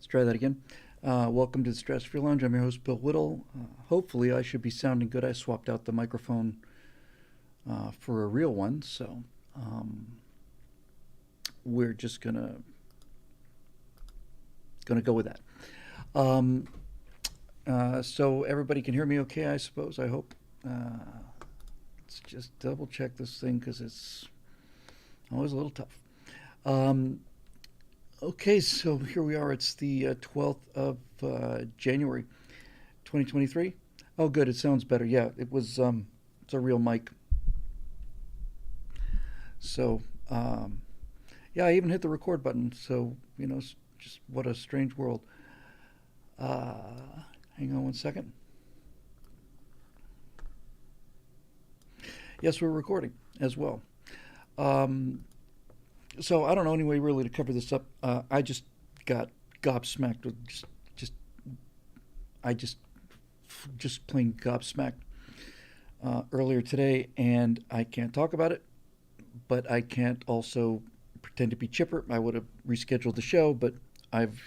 Let's try that again. Welcome to the Stress Free Lounge. I'm your host, Bill Whittle. Hopefully, I should be sounding good. I swapped out the microphone for a real one, so we're just gonna go with that. Um, so everybody can hear me okay, I suppose. I hope. Let's just double check this thing because it's always a little tough. Um, okay, so here we are. It's the 12th of January, 2023. Oh, good. It sounds better. Yeah, it was. It's a real mic. So, yeah, I even hit the record button. So, just what a strange world. Hang on one second. Yes, we're recording as well. Um, so I don't know any way really to cover this up. I just got gobsmacked with just I just plain gobsmacked earlier today, and I can't talk about it, but I can't also pretend to be chipper. I would have rescheduled the show, but I've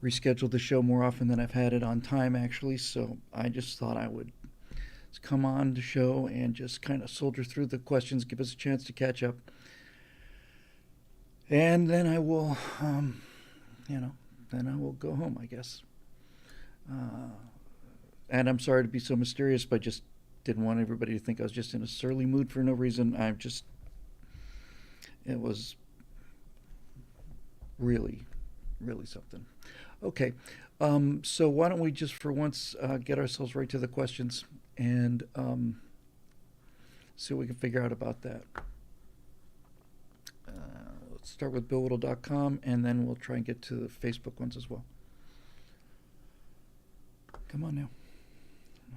rescheduled the show more often than I've had it on time, actually. So I just thought I would come on the show and just kind of soldier through the questions, give us a chance to catch up, and then I will, you know, then I will go home, I guess. Uh, and I'm sorry to be so mysterious, but I just didn't want everybody to think I was just in a surly mood for no reason. It was really, really something. Okay, so why don't we just for once get ourselves right to the questions and see what we can figure out about that. Let's start with BillWhittle.com and then we'll try and get to the Facebook ones as well. Come on now.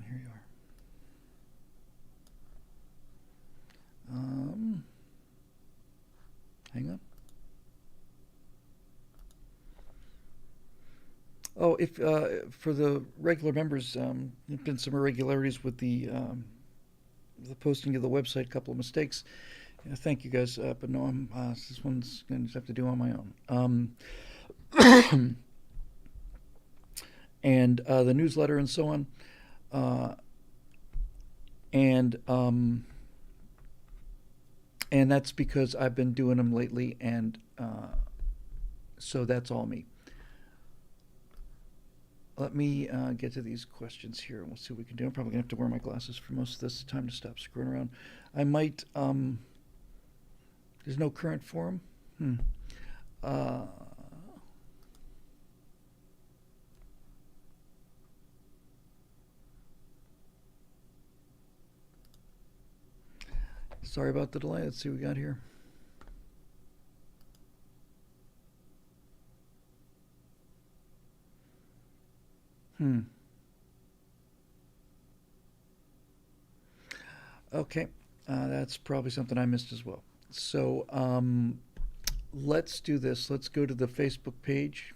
Here you are. Hang on. Oh, if for the regular members, there've been some irregularities with the posting of the website. A couple of mistakes. Yeah, thank you guys, but no, this one's going to have to do on my own. And the newsletter and so on, uh, and and that's because I've been doing them lately, and so that's all me. Let me get to these questions here, and we'll see what we can do. I'm probably gonna have to wear my glasses for most of this time to stop screwing around. I might. There's no current forum. Hmm. Uh, Sorry about the delay. Let's see what we got here. Hmm. Okay. That's probably something I missed as well. So let's do this. Let's go to the Facebook page.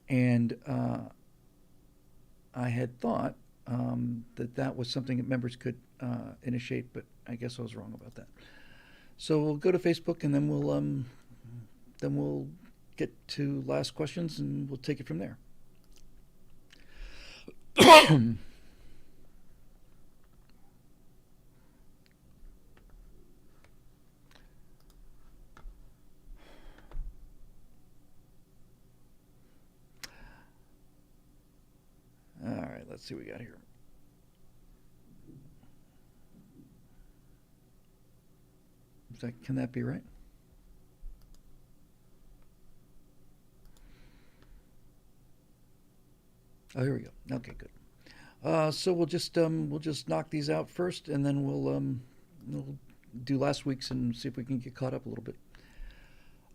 And I had thought that that was something that members could initiate, but I guess I was wrong about that. So we'll go to Facebook, and then we'll get to last questions, and we'll take it from there. All right, let's see what we got here. Can that be right? Oh, here we go. Okay, good. So we'll just knock these out first, and then we'll do last week's and see if we can get caught up a little bit.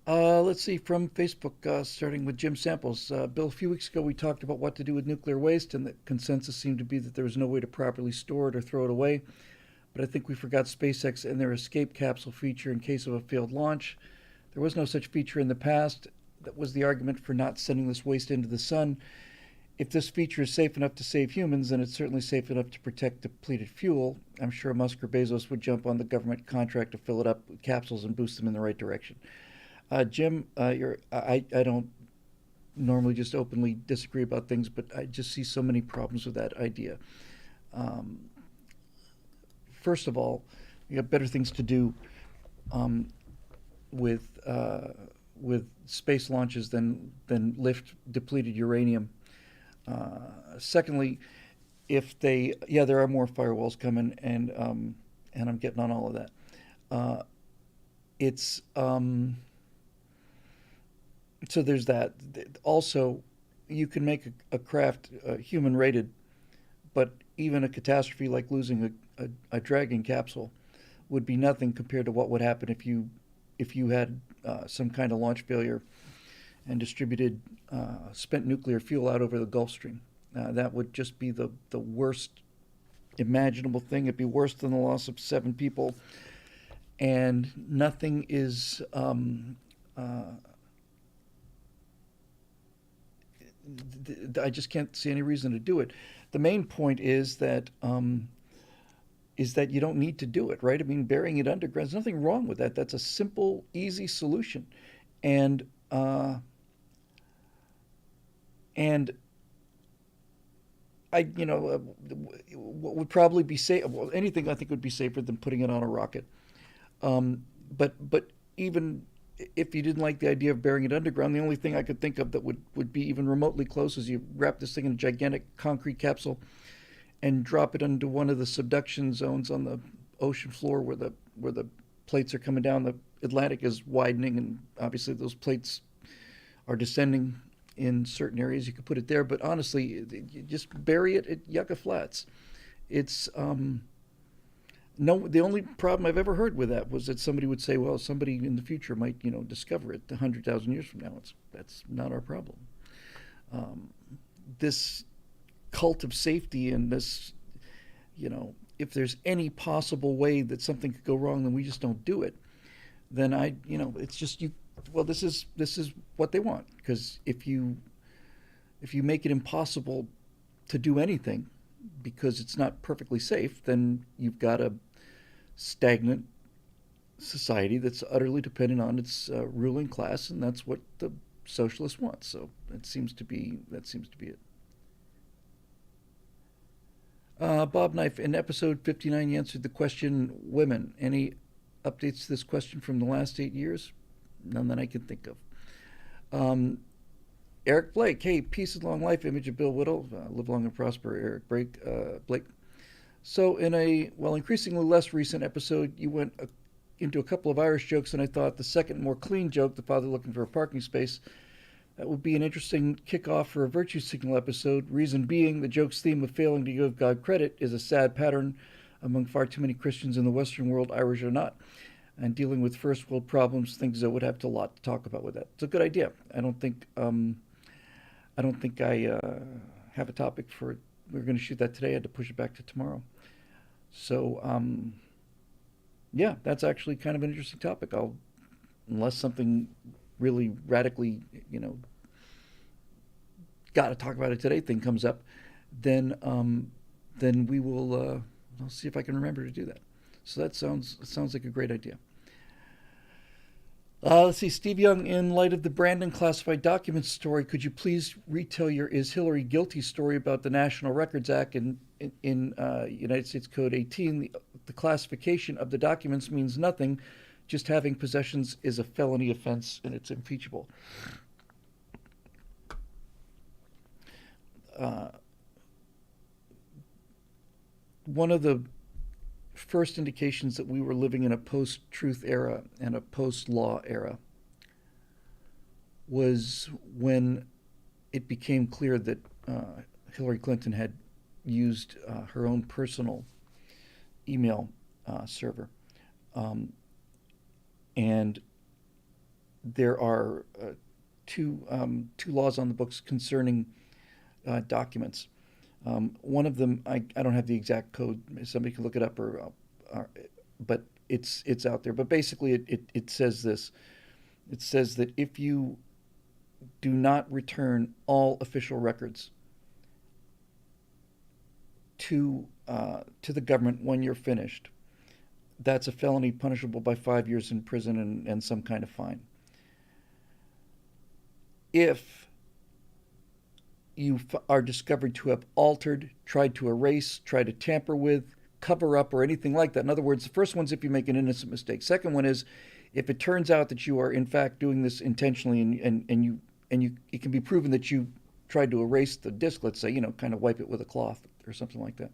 Let's see from Facebook, starting with Jim Samples. Bill, a few weeks ago we talked about what to do with nuclear waste, and the consensus seemed to be that there was no way to properly store it or throw it away. But I think we forgot SpaceX and their escape capsule feature in case of a failed launch. There was no such feature in the past. That was the argument for not sending this waste into the sun. If this feature is safe enough to save humans, then it's certainly safe enough to protect depleted fuel. I'm sure Musk or Bezos would jump on the government contract to fill it up with capsules and boost them in the right direction. Jim, I don't normally just openly disagree about things, but I just see so many problems with that idea. Um, First of all, you have better things to do um, with space launches than lift depleted uranium. Secondly, if they yeah, there are more firewalls coming, and I'm getting on all of that. Uh, it's So there's that. Also, you can make a craft human rated, but even a catastrophe like losing a Dragon capsule would be nothing compared to what would happen if you had some kind of launch failure and distributed spent nuclear fuel out over the Gulf Stream. That would just be the worst imaginable thing. It'd be worse than the loss of 7 people, and nothing is. I just can't see any reason to do it. The main point is that you don't need to do it, right? I mean, burying it underground, there's nothing wrong with that. That's a simple, easy solution, and uh, and what would probably be safe? Well, anything I think would be safer than putting it on a rocket. Um, but even if you didn't like the idea of burying it underground, the only thing I could think of that would be even remotely close is you wrap this thing in a gigantic concrete capsule and drop it into one of the subduction zones on the ocean floor where the plates are coming down. The Atlantic is widening, and obviously those plates are descending in certain areas. You could put it there, but honestly, you just bury it at Yucca Flats. It's no. The only problem I've ever heard with that was that somebody would say, "Well, somebody in the future might, discover it 100,000 years from now." That's not our problem. Um, this cult of safety and this, if there's any possible way that something could go wrong, then we just don't do it. Then it's just you. Well, this is what they want, because if you make it impossible to do anything because it's not perfectly safe, then you've got a stagnant society that's utterly dependent on its ruling class, and that's what the socialists want. So that seems to be it. Bob Knife, in episode 59, you answered the question, women. Any updates to this question from the last 8 years? None that I can think of. Um, Eric Blake, hey, peace and long life, image of Bill Whittle. Live long and prosper, Blake. So, in a, increasingly less recent episode, you went into a couple of Irish jokes, and I thought the second, more clean joke, the father looking for a parking space, that would be an interesting kickoff for a virtue signal episode. Reason being, the joke's theme of failing to give God credit is a sad pattern among far too many Christians in the Western world, Irish or not. And dealing with first world problems, things that would have a lot to talk about with that. It's a good idea. I don't think I have a topic for it. We were going to shoot that today. I had to push it back to tomorrow. So yeah, that's actually kind of an interesting topic. Unless something really radically, got to talk about it today thing comes up, then we will. I'll see if I can remember to do that. So that sounds like a great idea. Let's see, Steve Young. In light of the Brandon classified documents story, could you please retell your "Is Hillary Guilty" story about the National Records Act in United States Code 18? The classification of the documents means nothing. Just having possessions is a felony offense, and it's impeachable. Uh, One of the first indications that we were living in a post-truth era and a post-law era was when it became clear that Hillary Clinton had used her own personal email server. Um, and there are two laws on the books concerning documents. One of them, I don't have the exact code. Somebody can look it up, but it's out there. But basically, it says this. It says that if you do not return all official records to the government when you're finished, that's a felony punishable by 5 years in prison and some kind of fine. If are discovered to have altered, tried to erase, tried to tamper with, cover up, or anything like that. In other words, the first one's if you make an innocent mistake. Second one is if it turns out that you are in fact doing this intentionally, and it can be proven that you tried to erase the disk, let's say, kind of wipe it with a cloth or something like that.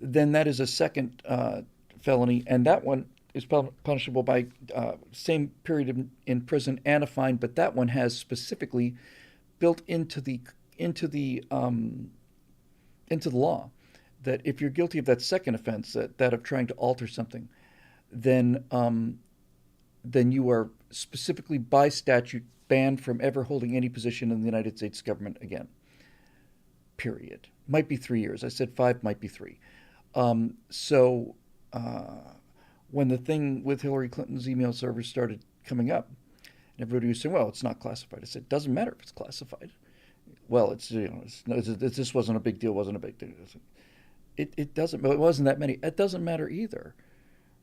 Then that is a second felony, and that one is punishable by same period in prison and a fine. But that one has specifically built into the law that if you're guilty of that second offense, that of trying to alter something, then you are specifically by statute banned from ever holding any position in the United States government again. Period. Might be 3 years. I said 5, might be 3. So when the thing with Hillary Clinton's email servers started coming up, and everybody was saying, "Well, it's not classified." I said, "It doesn't matter if it's classified." Well, this wasn't a big deal. Wasn't a big deal. It doesn't. It wasn't that many. It doesn't matter either,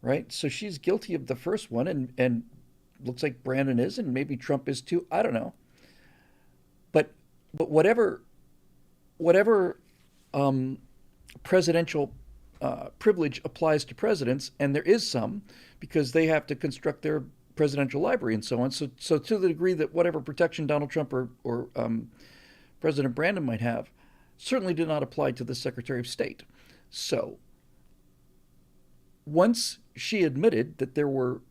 right? So she's guilty of the first one, and looks like Brandon is, and maybe Trump is too. I don't know. But whatever presidential privilege applies to presidents, and there is some because they have to construct their presidential library and so on. So to the degree that whatever protection Donald Trump or President Brandon might have certainly did not apply to the Secretary of State. So once she admitted that there were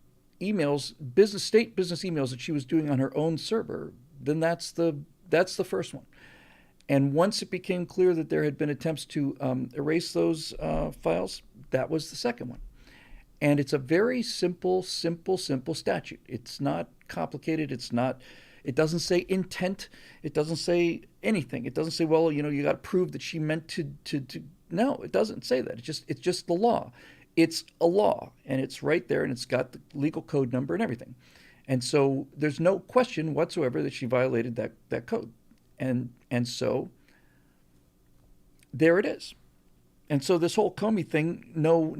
emails, state business emails that she was doing on her own server, then that's the first one. And once it became clear that there had been attempts to erase those files, that was the second one. And it's a very simple statute. It's not complicated. It doesn't say intent. It doesn't say anything. It doesn't say, well, you got to prove that she meant to. No, it doesn't say that. It's just the law. It's a law, and it's right there, and it's got the legal code number and everything. And so there's no question whatsoever that she violated that code. And so there it is. And so this whole Comey thing, no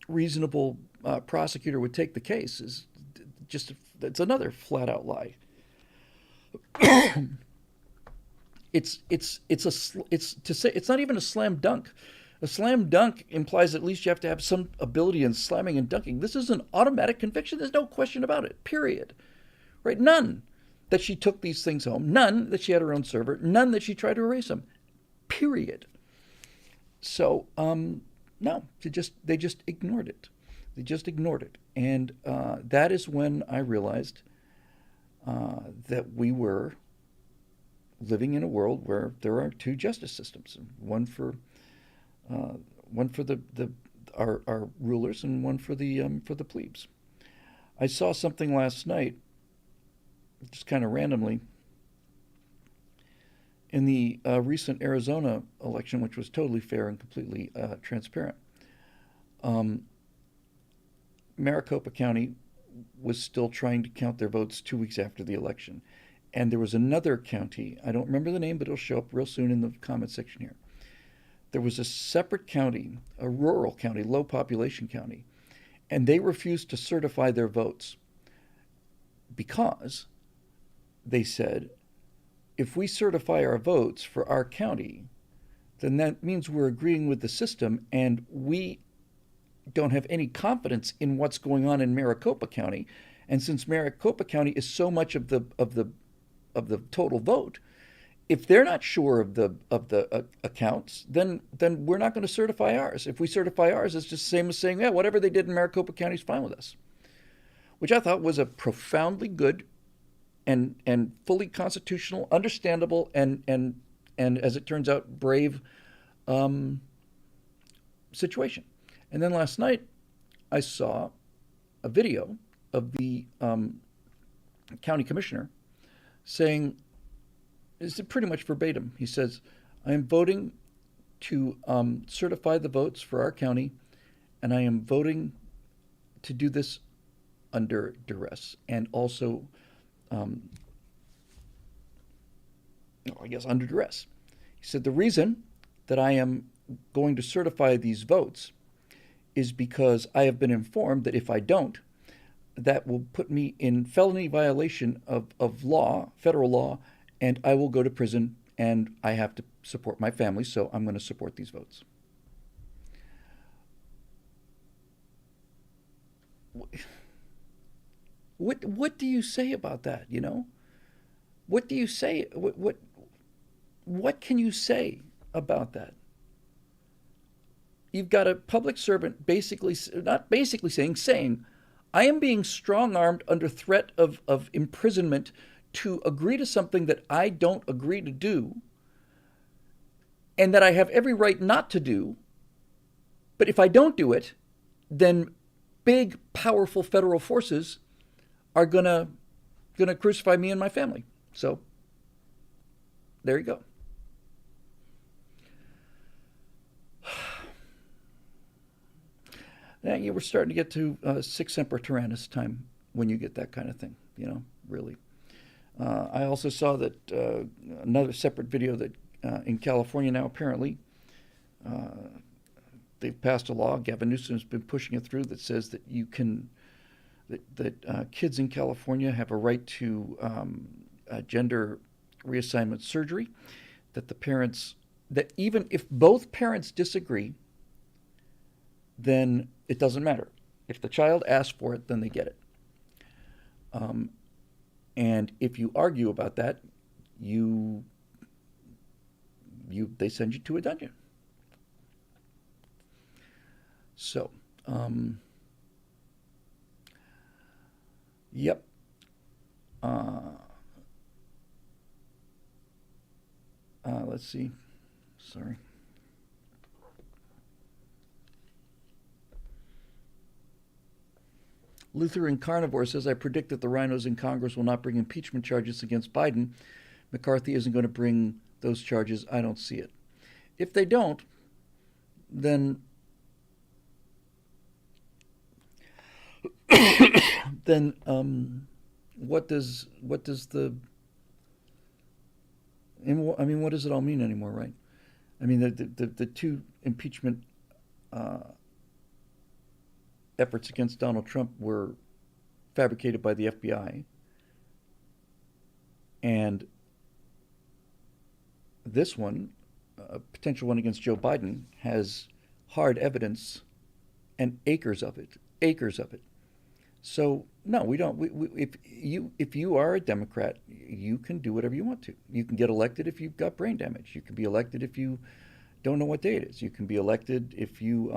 reasonable prosecutor would take the case. Is just it's another flat out lie. It's not even a slam dunk. A slam dunk implies at least you have to have some ability in slamming and dunking. This is an automatic conviction. There's no question about it. Period. Right? None that she took these things home. None that she had her own server. None that she tried to erase them. Period. So no, they just ignored it. They just ignored it, and that is when I realized that we were living in a world where there are two justice systems, one for our rulers and one for the plebes. I saw something last night, just kind of randomly, in the recent Arizona election, which was totally fair and completely transparent. Maricopa County was still trying to count their votes 2 weeks after the election. And there was another county, I don't remember the name, but it'll show up real soon in the comment section here. There was a separate county, a rural county, low population county, and they refused to certify their votes because they said, if we certify our votes for our county, then that means we're agreeing with the system, and we don't have any confidence in what's going on in Maricopa County. And since Maricopa County is so much of the total vote, if they're not sure of the accounts, then we're not going to certify ours. If we certify ours, it's just the same as saying, yeah, whatever they did in Maricopa County is fine with us, which I thought was a profoundly good and fully constitutional, understandable, and as it turns out, brave situation. And then last night, I saw a video of the county commissioner saying, it's pretty much verbatim. He says, I am voting to certify the votes for our county, and I am voting to do this under duress and also, I guess, under duress. He said, the reason that I am going to certify these votes is because I have been informed that if I don't, that will put me in felony violation of law, federal law, and I will go to prison and I have to support my family, so I'm going to support these votes. What do you say about that, you know? What do you say? What can you say about that? You've got a public servant basically, not basically saying, I am being strong armed under threat of imprisonment to agree to something that I don't agree to do and that I have every right not to do. But if I don't do it, then big, powerful federal forces are gonna crucify me and my family. So there you go. Now you were starting to get to sic semper tyrannis time when you get that kind of thing, you know, really. I also saw that another separate video that in California now apparently they've passed a law. Gavin Newsom has been pushing it through that says that you can that kids in California have a right to gender reassignment surgery. That the parents that even if both parents disagree, then it doesn't matter. If the child asks for it, then they get it. And if you argue about that, they send you to a dungeon. So, yep. Let's see. Sorry. Lutheran Carnivore says, I predict that the rhinos in Congress will not bring impeachment charges against Biden. McCarthy isn't going to bring those charges. I don't see it. If they don't, then what does the I mean, what does it all mean anymore, right? I mean, the two impeachment efforts against Donald Trump were fabricated by the FBI, and this one, a potential one against Joe Biden, has hard evidence and acres of it. So no, we don't. If you are a Democrat, you can do whatever you want to. You can get elected if you've got brain damage. You can be elected if you don't know what day it is. You can be elected if you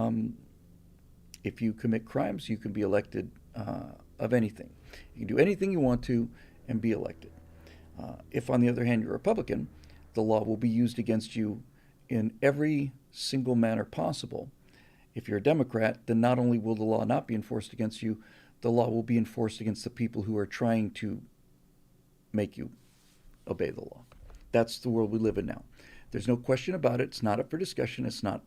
commit crimes. You can be elected of anything. You can do anything you want to and be elected. If, on the other hand, you're a Republican, the law will be used against you in every single manner possible. If you're a Democrat, then not only will the law not be enforced against you, the law will be enforced against the people who are trying to make you obey the law. That's the world we live in now. There's no question about it. It's not up for discussion. It's not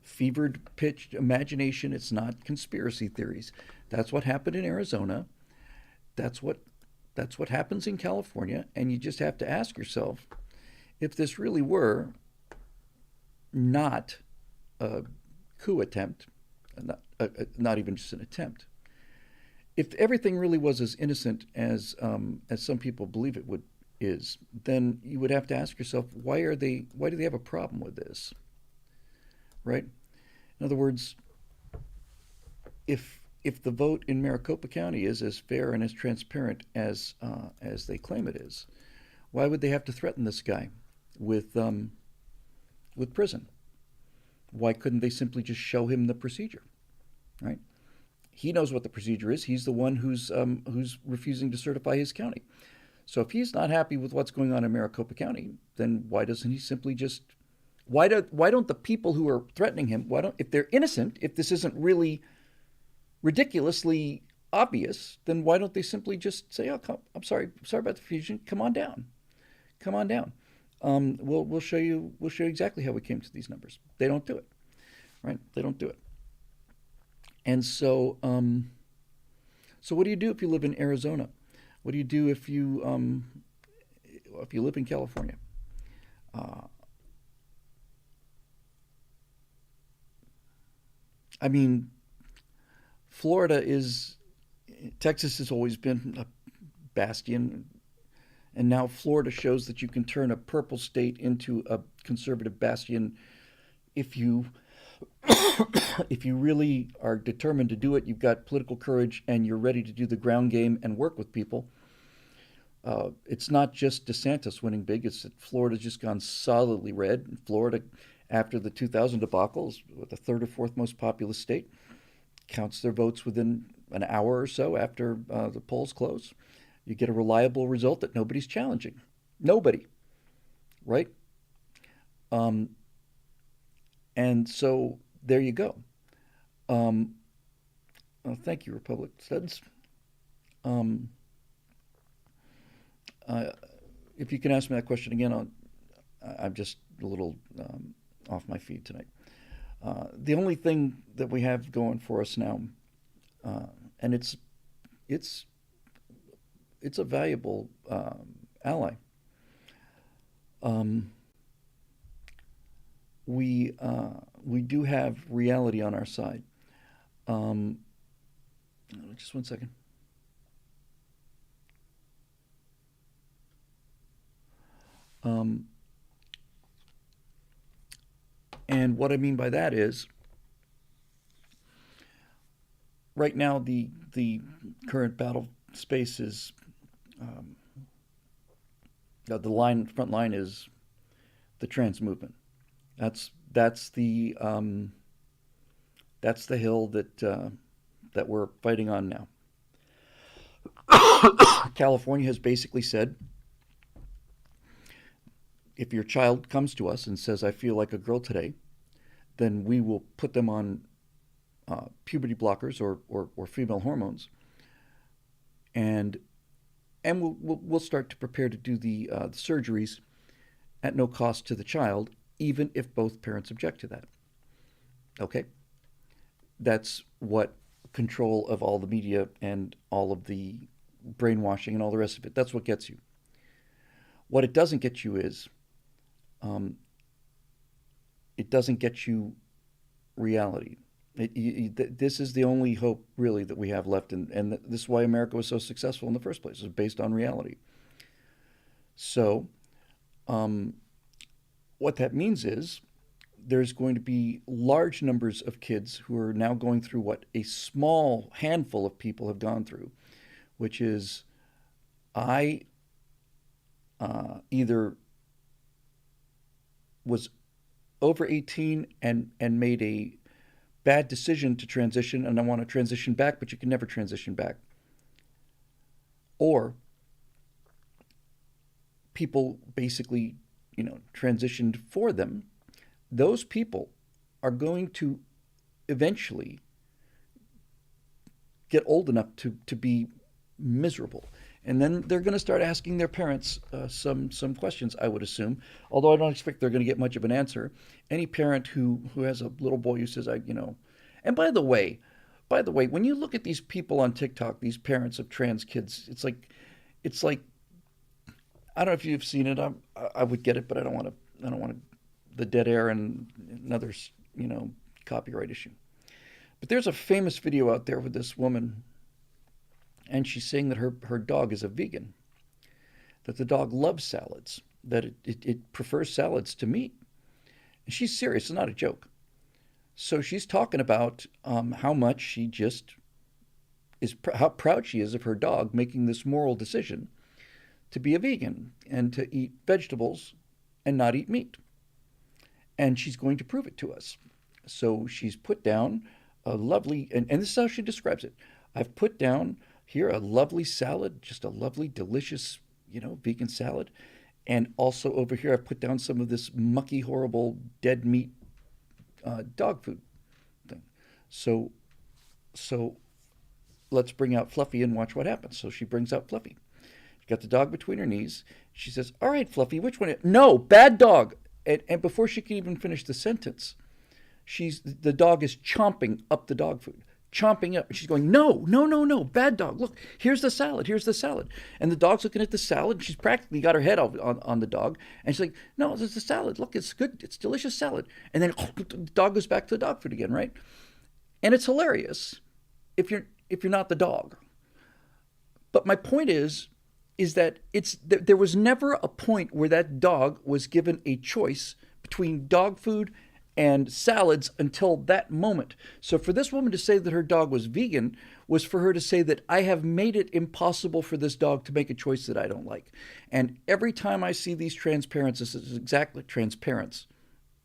fevered pitched imagination. It's not conspiracy theories. That's what happened in Arizona. That's what happens in California. And you just have to ask yourself, if this really were not a coup attempt, not even just an attempt, if everything really was as innocent as some people believe it is, then you would have to ask yourself, why do they have a problem with this? Right? In other words, if the vote in Maricopa County is as fair and as transparent as they claim it is, why would they have to threaten this guy with prison? Why couldn't they simply just show him the procedure? Right? He knows what the procedure is. He's the one who's refusing to certify his county. So if he's not happy with what's going on in Maricopa County, then why doesn't he simply just why don't the people who are threatening him, if they're innocent, if this isn't really ridiculously obvious, then why don't they simply just say, "Oh, I'm sorry about the confusion. Come on down. We'll show you exactly how we came to these numbers." They don't do it, right? They don't do it. And so, what do you do if you live in Arizona? What do you do if you live in California? I mean, Florida is Texas has always been a bastion, and now Florida shows that you can turn a purple state into a conservative bastion if you if you really are determined to do it. You've got political courage and you're ready to do the ground game and work with people. It's not just DeSantis winning big, it's that Florida's just gone solidly red. Florida, after the 2000 debacle, is the third or fourth most populous state, counts their votes within an hour or so after the polls close. You get a reliable result that nobody's challenging. Nobody, right? Um, and so there you go. Um, Thank you, Republic Studs. Um, uh, if you can ask me that question again, I'm just a little off my feed tonight. The only thing that we have going for us now, uh, and it's it's a valuable ally. Um, we do have reality on our side. Um, just one second. Um, and what I mean by that is, right now the current battle space is um, the line front line is the trans movement. That's that's the hill that we're fighting on now. California has basically said, if your child comes to us and says, "I feel like a girl today," then we will put them on puberty blockers or female hormones, and we'll start to prepare to do the surgeries at no cost to the child, even if both parents object to that. Okay, that's what control of all the media and all of the brainwashing and all the rest of it. That's what gets you. What it doesn't get you is, um, it doesn't get you reality. This is the only hope really that we have left, and this is why America was so successful in the first place. It was based on reality. So, um, what that means is there's going to be large numbers of kids who are now going through what a small handful of people have gone through, which is, I either was over 18 and made a bad decision to transition and I want to transition back, but you can never transition back. Or people basically, transitioned for them. Those people are going to eventually get old enough to be miserable. And then they're going to start asking their parents some questions, I would assume. Although I don't expect they're going to get much of an answer. Any parent who has a little boy who says, And by the way, when you look at these people on TikTok, these parents of trans kids, it's like I don't know if you've seen it. I would get it, but I don't want the dead air and another copyright issue. But there's a famous video out there with this woman, and she's saying that her dog is a vegan, that the dog loves salads, that it prefers salads to meat. And she's serious, it's not a joke. So she's talking about how much she just how proud she is of her dog making this moral decision to be a vegan and to eat vegetables and not eat meat. And she's going to prove it to us. So she's put down a lovely, and this is how she describes it. I've put down here a lovely salad, just a lovely, delicious, vegan salad. And also over here, I've put down some of this mucky, horrible, dead meat dog food thing. So let's bring out Fluffy and watch what happens. So she brings out Fluffy. She got the dog between her knees. She says, "All right, Fluffy, which one? No, bad dog." And before she can even finish the sentence, the dog is chomping up the dog food, chomping up. And she's going, "No, no, no, no, bad dog. Look, here's the salad. Here's the salad." And the dog's looking at the salad. And she's practically got her head on the dog. And she's like, "No, this is the salad. Look, it's good. It's delicious salad." And then the dog goes back to the dog food again, right? And it's hilarious if you're not the dog. But my point is that there was never a point where that dog was given a choice between dog food and salads until that moment. So for this woman to say that her dog was vegan was for her to say that I have made it impossible for this dog to make a choice that I don't like. And every time I see these transparents, this is exactly transparents.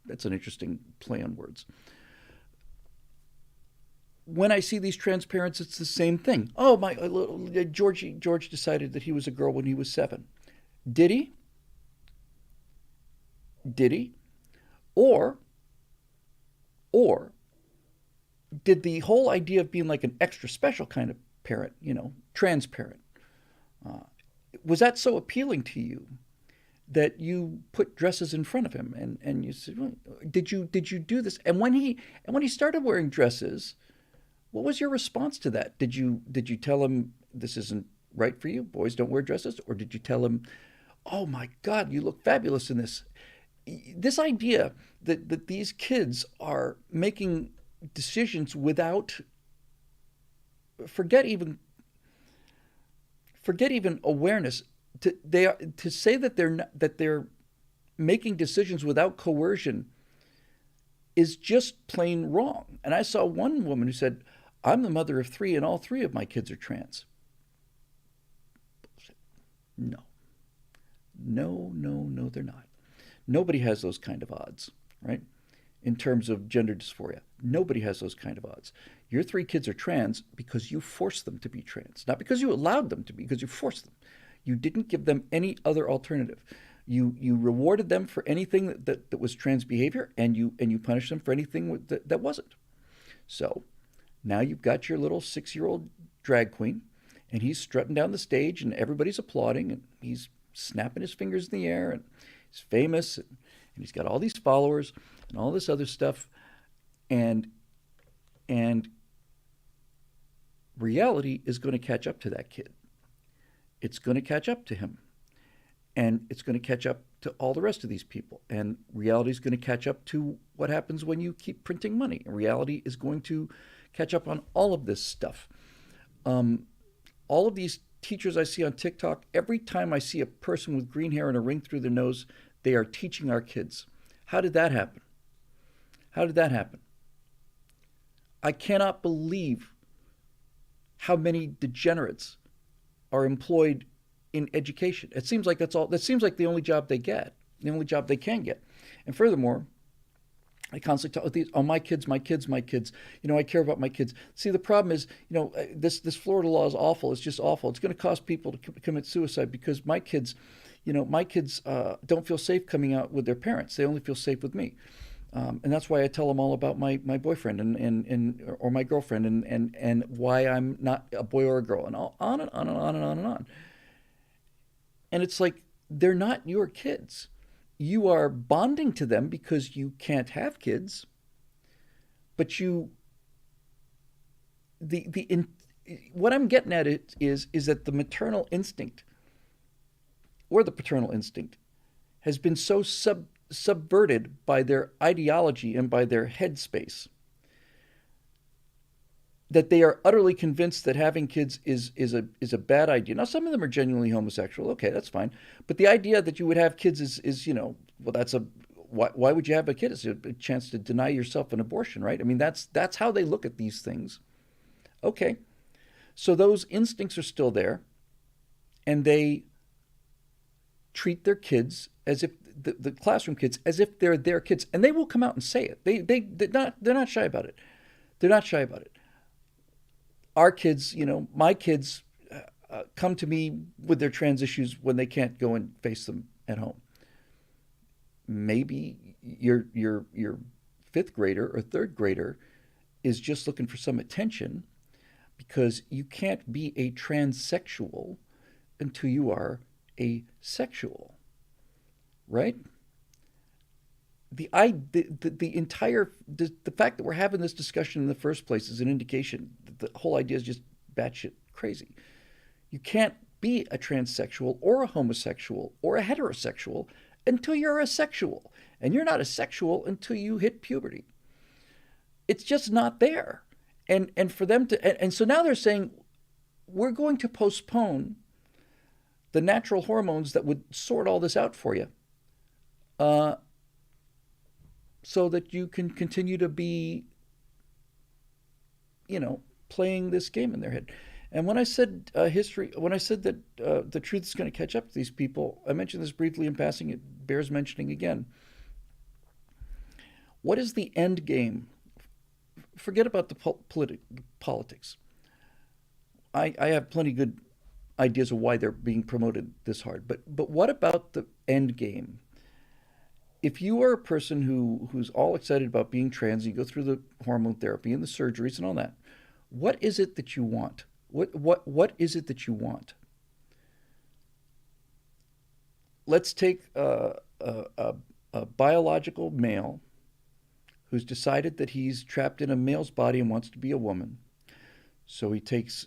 That's an interesting play on words. When I see these transparents, it's the same thing. Oh, my George decided that he was a girl when he was 7. Did he? Did he? Or or did the whole idea of being like an extra special kind of parent, transparent, uh, was that so appealing to you that you put dresses in front of him and you said, well, did you do this? And when he started wearing dresses, what was your response to that? Did you tell him this isn't right for you? Boys don't wear dresses, or did you tell him, "Oh my God, you look fabulous in this"? This idea that these kids are making decisions without forget even forget even awareness. To say that they're making decisions without coercion is just plain wrong. And I saw one woman who said, "I'm the mother of 3 and all 3 of my kids are trans." No, no, no, no, they're not. Nobody has those kind of odds, right? In terms of gender dysphoria, nobody has those kind of odds. Your 3 kids are trans because you forced them to be trans, not because you allowed them to be, because you forced them. You didn't give them any other alternative. You rewarded them for anything that was trans behavior, and you punished them for anything that wasn't. So now you've got your little 6-year-old drag queen, and he's strutting down the stage, and everybody's applauding, and he's snapping his fingers in the air, and he's famous, and he's got all these followers and all this other stuff, and and reality is going to catch up to that kid. It's going to catch up to him, and it's going to catch up to all the rest of these people. And reality is going to catch up to what happens when you keep printing money. And reality is going to catch up on all of this stuff. All of these teachers I see on TikTok, every time I see a person with green hair and a ring through their nose, they are teaching our kids. How did that happen? How did that happen? I cannot believe how many degenerates are employed in education. It seems like that's all. That seems like the only job they get, the only job they can get. And furthermore, I constantly talk these. Oh, my kids, my kids, my kids. I care about my kids. See, the problem is, this Florida law is awful. It's just awful. It's going to cause people to commit suicide because my kids, don't feel safe coming out with their parents. They only feel safe with me. And that's why I tell them all about my boyfriend and or my girlfriend and why I'm not a boy or a girl, and on and on and on and on and on. And it's like, they're not your kids. You are bonding to them because you can't have kids, but what I'm getting at is that the maternal instinct or the paternal instinct has been so subverted by their ideology and by their headspace that they are utterly convinced that having kids is a bad idea. Now, some of them are genuinely homosexual. Okay, that's fine. But the idea that you would have kids is well, why would you have a kid? It's a chance to deny yourself an abortion, right? I mean, that's how they look at these things. Okay, so those instincts are still there, and they treat their kids as if the classroom kids as if they're their kids, and they will come out and say it. They're not shy about it. They're not shy about it. Our kids, my kids, come to me with their trans issues when they can't go and face them at home. Maybe your 5th grader or 3rd grader is just looking for some attention because you can't be a transsexual until you are a sexual, right? The fact that we're having this discussion in the first place is an indication that the whole idea is just batshit crazy. You can't be a transsexual or a homosexual or a heterosexual until you're a sexual, and you're not a sexual until you hit puberty. It's just not there, and for them to and so now they're saying, we're going to postpone the natural hormones that would sort all this out for you, uh, so that you can continue to be, playing this game in their head. And when I said when I said that the truth is going to catch up to these people, I mentioned this briefly in passing. It bears mentioning again. What is the end game? Forget about the politics. I have plenty good ideas of why they're being promoted this hard. But what about the end game? If you are a person who's all excited about being trans, you go through the hormone therapy and the surgeries and all that, what is it that you want? What is it that you want? Let's take a biological male who's decided that he's trapped in a male's body and wants to be a woman. So he takes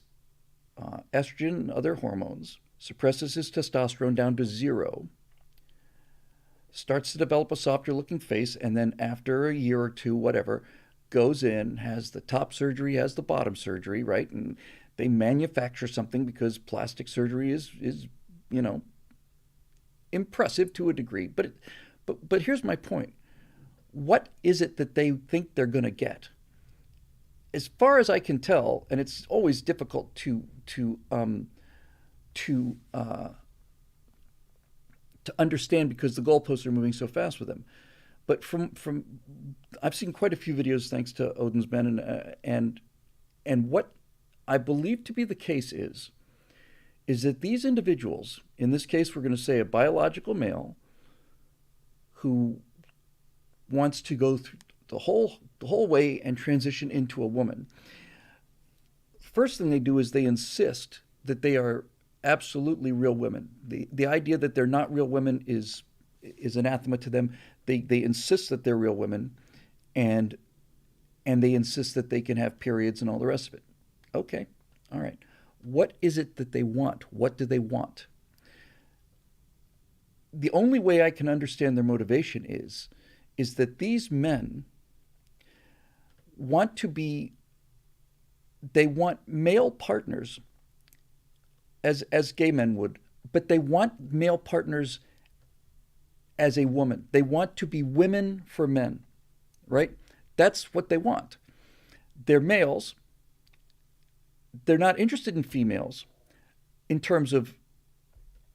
estrogen and other hormones, suppresses his testosterone down to zero, starts to develop a softer looking face, and then after a year or two, whatever, goes in, has the top surgery, has the bottom surgery, right? And they manufacture something because plastic surgery is impressive to a degree. But here's my point. What is it that they think they're going to get? As far as I can tell, and it's always difficult to understand because the goalposts are moving so fast with them. But from I've seen quite a few videos thanks to Odin's Men, and what I believe to be the case is that these individuals, in this case we're going to say a biological male who wants to go through the whole way and transition into a woman. First thing they do is they insist that they are absolutely real women. The idea that they're not real women is anathema to them. They insist that they're real women, and they insist that they can have periods and all the rest of it. Okay, all right. What is it that they want? What do they want? The only way I can understand their motivation is that these men they want male partners as gay men would, but they want male partners as a woman. They want to be women for men, right? That's what they want. They're males. They're not interested in females in terms of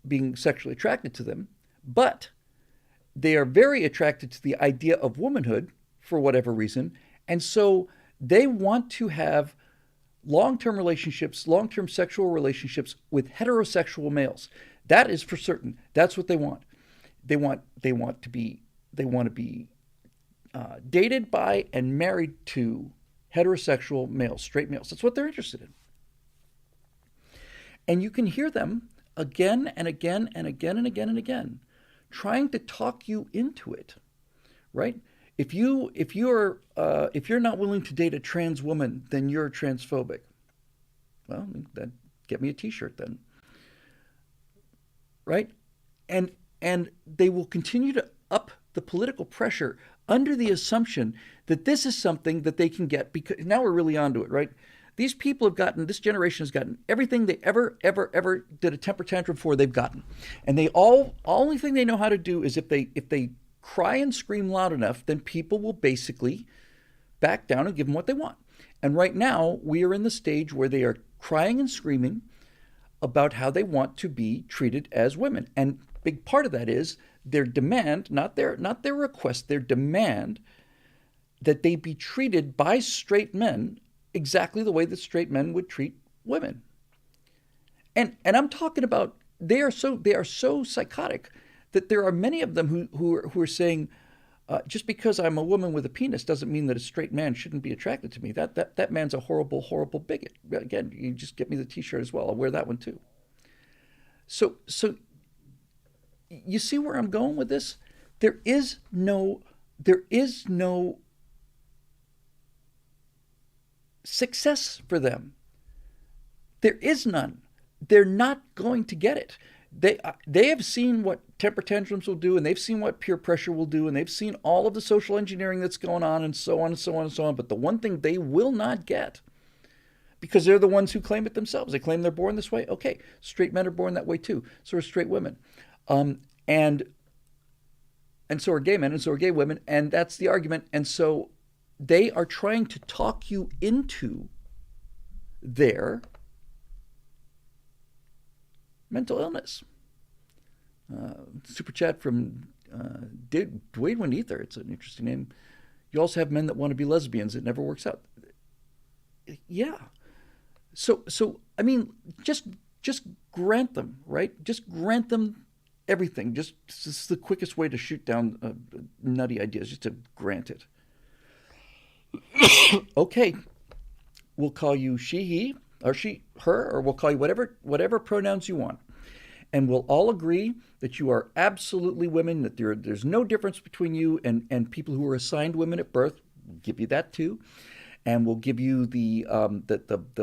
being sexually attracted to them, but they are very attracted to the idea of womanhood for whatever reason. And so they want to have long-term relationships, long-term sexual relationships with heterosexual males. That is for certain. That's what they want. They want to be dated by and married to heterosexual males, straight males. That's what they're interested in. And you can hear them again and again and again and again and again trying to talk you into it, right? If you're not willing to date a trans woman, then you're transphobic. Well, then get me a T-shirt then, right? And they will continue to up the political pressure under the assumption that this is something that they can get, because now we're really onto it, right? These people have gotten, this generation has gotten everything they ever did a temper tantrum for, they've gotten. And they only thing they know how to do is if they cry and scream loud enough, then people will basically back down and give them what they want. And right now, we are in the stage where they are crying and screaming about how they want to be treated as women. And a big part of that is their demand, not their request, their demand that they be treated by straight men exactly the way that straight men would treat women. And I'm talking about they are so psychotic that there are many of them who are saying, just because I'm a woman with a penis doesn't mean that a straight man shouldn't be attracted to me. That man's a horrible, horrible bigot. Again, you just get me the T-shirt as well. I'll wear that one too. So you see where I'm going with this? There is no success for them. There is none. They're not going to get it. They have seen what temper tantrums will do, and they've seen what peer pressure will do, and they've seen all of the social engineering that's going on, and so on and so on and so on. But the one thing they will not get, because they're the ones who claim it themselves. They claim they're born this way. Okay, straight men are born that way too. So are straight women, um, and and so are gay men, and so are gay women, and that's the argument. And so they are trying to talk you into their mental illness. Super chat from Dwayne Winether. It's an interesting name. You also have men that want to be lesbians. It never works out. Yeah. So I mean, just grant them, right? Just grant them everything. Just this is the quickest way to shoot down nutty ideas, just to grant it. Okay, we'll call you she, he, or she, her, or we'll call you whatever pronouns you want, and we'll all agree that you are absolutely women. That there's no difference between you and people who were assigned women at birth. We'll give you that too, and we'll give you the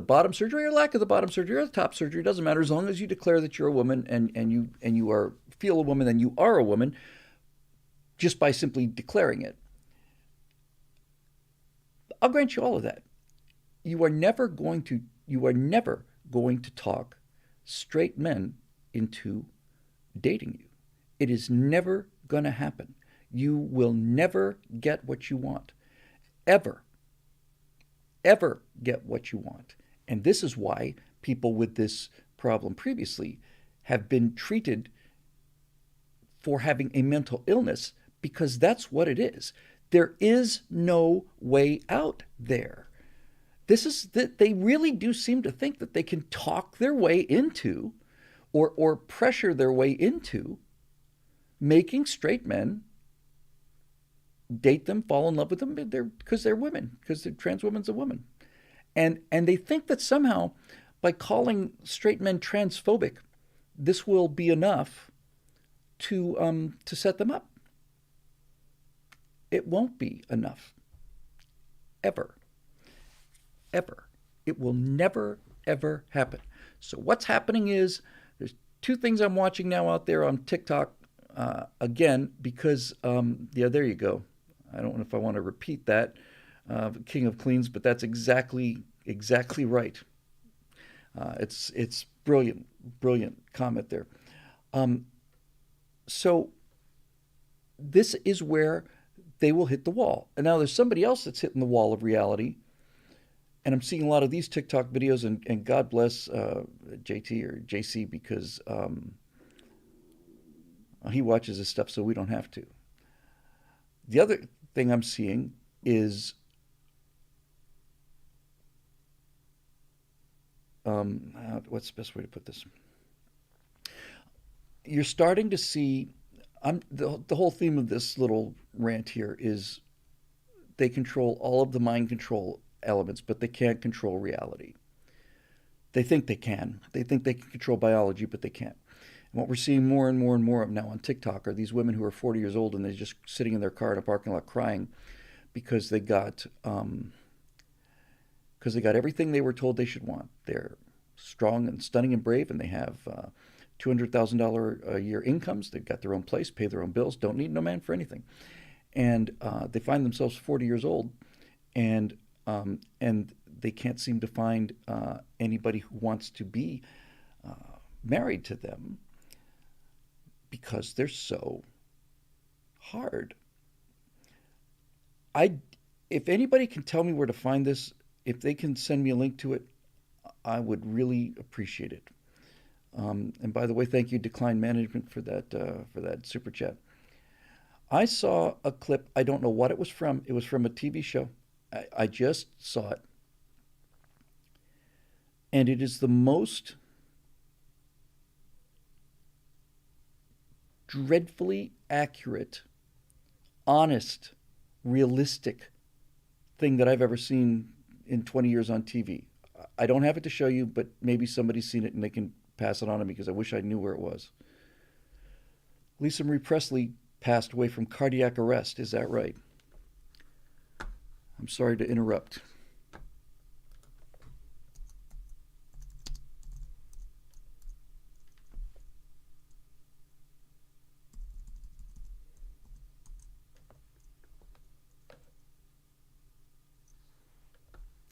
bottom surgery or lack of the bottom surgery or the top surgery. It doesn't matter as long as you declare that you're a woman and you are feel a woman, then you are a woman just by simply declaring it. I'll grant you all of that. You are never going to talk straight men into dating you. It is never going to happen. You will never get what you want. Ever. Ever get what you want. And this is why people with this problem previously have been treated for having a mental illness, because that's what it is. There is no way out there. This is that they really do seem to think that they can talk their way into or pressure their way into making straight men date them, fall in love with them because they're women, because the trans woman's a woman. And they think that somehow by calling straight men transphobic, this will be enough to set them up. It won't be enough. Ever. Ever. It will never, ever happen. So what's happening is there's two things I'm watching now out there on TikTok. Again, because, yeah, there you go. I don't know if I want to repeat that, King of Cleans, but that's exactly right. It's brilliant comment there. So this is where they will hit the wall. And now there's somebody else that's hitting the wall of reality. And I'm seeing a lot of these TikTok videos, and God bless JT or JC, because he watches this stuff so we don't have to. The other thing I'm seeing is what's the best way to put this? You're starting to see, the whole theme of this little rant here is they control all of the mind control elements, but they can't control reality. They think they can. They think they can control biology, but they can't. And what we're seeing more and more and more of now on TikTok are these women who are 40 years old and they're just sitting in their car in a parking lot crying because they got everything they were told they should want. They're strong and stunning and brave, and they have $200,000 a year incomes. They've got their own place, pay their own bills, don't need no man for anything. And they find themselves 40 years old, and they can't seem to find anybody who wants to be married to them because they're so hard. If anybody can tell me where to find this, if they can send me a link to it, I would really appreciate it. And by the way, thank you, Decline Management, for that super chat. I saw a clip. I don't know what it was from. It was from a TV show. I just saw it. And it is the most dreadfully accurate, honest, realistic thing that I've ever seen in 20 years on TV. I don't have it to show you, but maybe somebody's seen it and they can pass it on to me, because I wish I knew where it was. Lisa Marie Presley passed away from cardiac arrest. Is that right? I'm sorry to interrupt.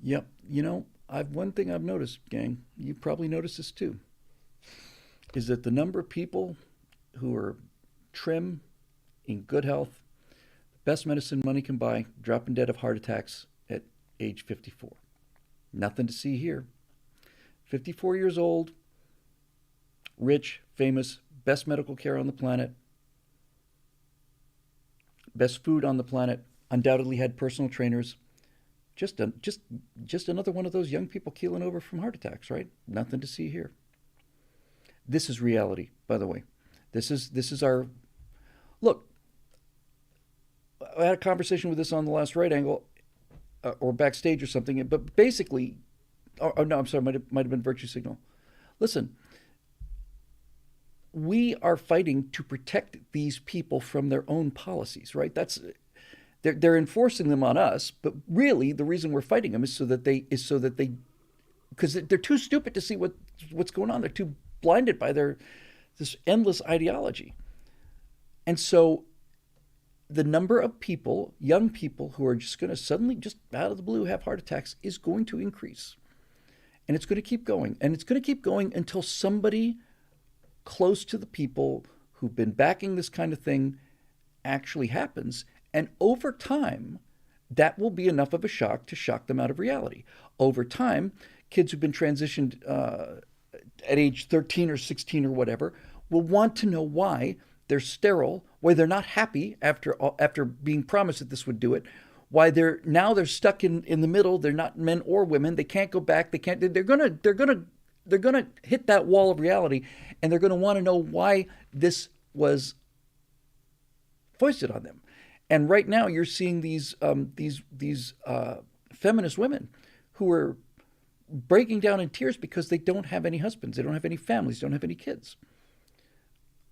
Yep. one thing I've noticed, gang, you probably noticed this too, is that the number of people who are trim, in good health, best medicine money can buy, dropping dead of heart attacks at age 54. Nothing to see here. 54 years old, rich, famous, best medical care on the planet, best food on the planet, undoubtedly had personal trainers. Just another one of those young people keeling over from heart attacks, right? Nothing to see here. This is reality, by the way. This is our look. I had a conversation with this on the last right angle, or backstage or something. But basically, oh no, I'm sorry, might have been Virtue Signal. Listen, we are fighting to protect these people from their own policies, right? They're enforcing them on us, but really the reason we're fighting them is so that they because they're too stupid to see what's going on. They're too blinded by this endless ideology. And so the number of people, young people, who are just going to suddenly, just out of the blue, have heart attacks is going to increase. And it's going to keep going. And it's going to keep going until somebody close to the people who've been backing this kind of thing actually happens. And over time, that will be enough of a shock to shock them out of reality. Over time, kids who've been transitioned at age 13 or 16 or whatever will want to know why they're sterile, why they're not happy after being promised that this would do it, why they're stuck in the middle. They're not men or women. They can't go back. They're gonna hit that wall of reality, and they're gonna want to know why this was foisted on them. And right now, you're seeing these feminist women who are breaking down in tears because they don't have any husbands, they don't have any families, don't have any kids.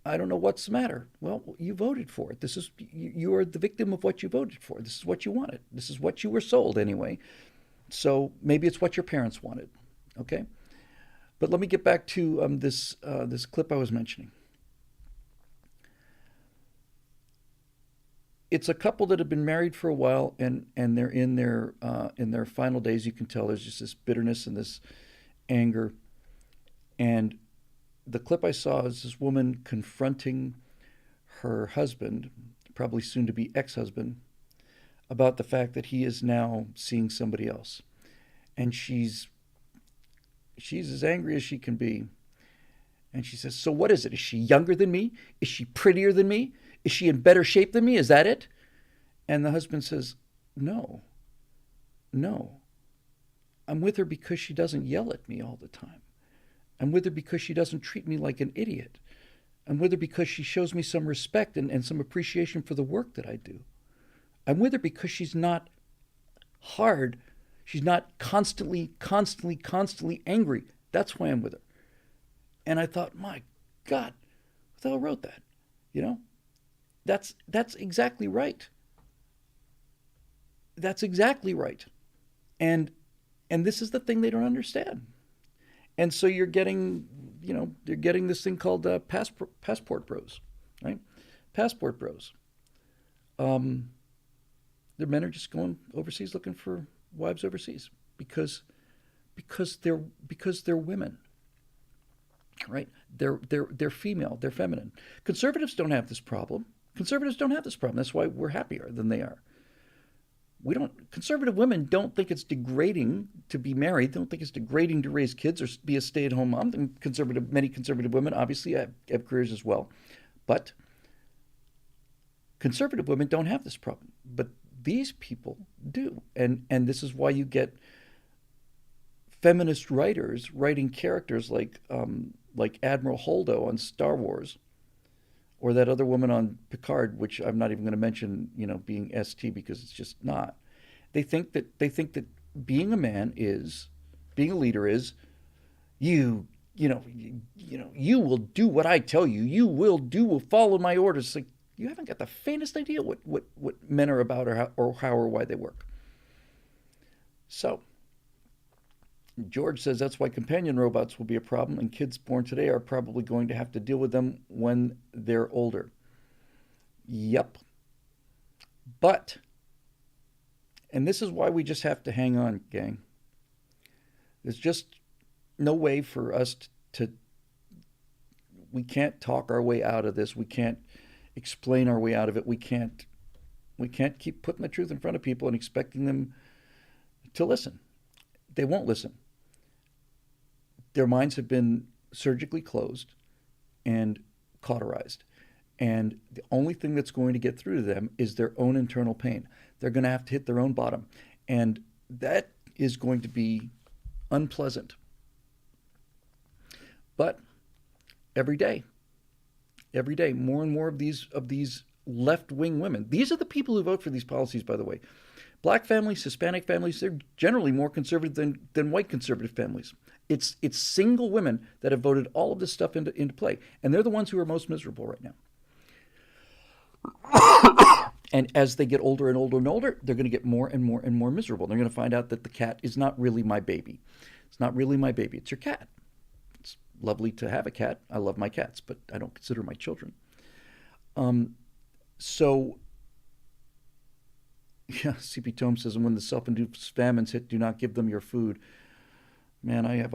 I don't know what's the matter. Well, you voted for it. You are the victim of what you voted for. This is what you wanted. This is what you were sold anyway. So maybe it's what your parents wanted. Okay, but let me get back to this clip I was mentioning. It's a couple that have been married for a while, and they're in their final days. You can tell there's just this bitterness and this anger. And the clip I saw is this woman confronting her husband, probably soon to be ex-husband, about the fact that he is now seeing somebody else. And she's as angry as she can be. And she says, "So what is it? Is she younger than me? Is she prettier than me? Is she in better shape than me? Is that it?" And the husband says, No. I'm with her because she doesn't yell at me all the time. I'm with her because she doesn't treat me like an idiot. I'm with her because she shows me some respect and some appreciation for the work that I do. I'm with her because she's not hard. She's not constantly angry. That's why I'm with her. And I thought, my God, who the hell wrote that? You know? That's exactly right. That's exactly right. And this is the thing they don't understand. And so you're getting this thing called passport bros, right? Passport bros. Their men are just going overseas looking for wives overseas because they're women, right? They're female, they're feminine. Conservatives don't have this problem. That's why we're happier than they are. Conservative women don't think it's degrading to be married. They don't think it's degrading to raise kids or be a stay-at-home mom. And many conservative women obviously have careers as well. But conservative women don't have this problem. But these people do. And this is why you get feminist writers writing characters like Admiral Holdo on Star Wars, or that other woman on Picard, which I'm not even going to mention, being ST, because it's just not. They think that being a man being a leader is, you will do what I tell you. You will follow my orders. It's like, you haven't got the faintest idea what men are about, or how or why they work. So George says that's why companion robots will be a problem, and kids born today are probably going to have to deal with them when they're older. Yep. But, and this is why we just have to hang on, gang. There's just no way for us to we can't talk our way out of this. We can't explain our way out of it. We can't keep putting the truth in front of people and expecting them to listen. They won't listen. Their minds have been surgically closed and cauterized. And the only thing that's going to get through to them is their own internal pain. They're going to have to hit their own bottom. And that is going to be unpleasant. But every day, more and more of these left-wing women. These are the people who vote for these policies, by the way. Black families, Hispanic families, they're generally more conservative than white conservative families. It's single women that have voted all of this stuff into play. And they're the ones who are most miserable right now. And as they get older and older and older, they're going to get more and more and more miserable. They're going to find out that the cat is not really my baby. It's not really my baby. It's your cat. It's lovely to have a cat. I love my cats, but I don't consider my children. So, yeah, CP Tome says, and when the self-induced famines hit, do not give them your food. Man, if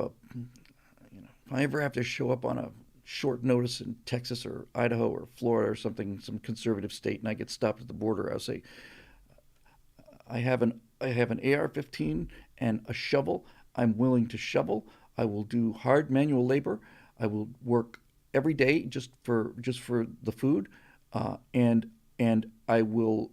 I ever have to show up on a short notice in Texas or Idaho or Florida or something, some conservative state, and I get stopped at the border, I'll say, I have an AR-15 and a shovel. I'm willing to shovel. I will do hard manual labor. I will work every day just for the food, and I will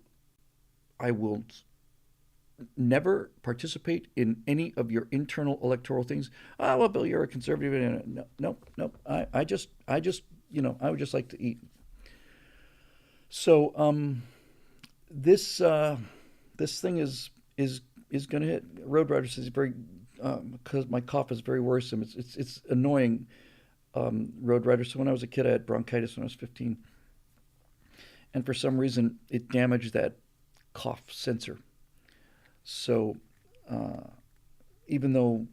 never participate in any of your internal electoral things. Well, Bill, you're a conservative. No. I just I would just like to eat. So this thing is going to hit. Road Rider says very because my cough is very worrisome. It's annoying. Road Rider. So when I was a kid, I had bronchitis when I was 15, and for some reason it damaged that cough sensor. So even though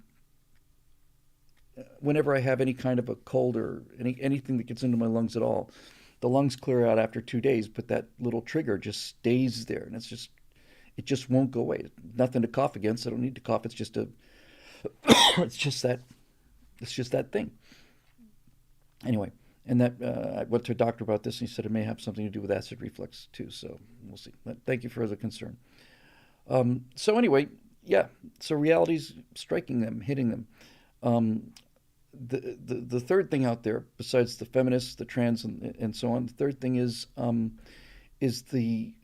whenever I have any kind of a cold or anything that gets into my lungs at all, the lungs clear out after 2 days, but that little trigger just stays there, and it just won't go away. Nothing to cough against. I don't need to cough. It's just it's just that thing. Anyway, and that I went to a doctor about this, and he said it may have something to do with acid reflux too. So we'll see. But thank you for the concern. So anyway, yeah. So reality's striking them, hitting them. The third thing out there, besides the feminists, the trans, and so on, the third thing is the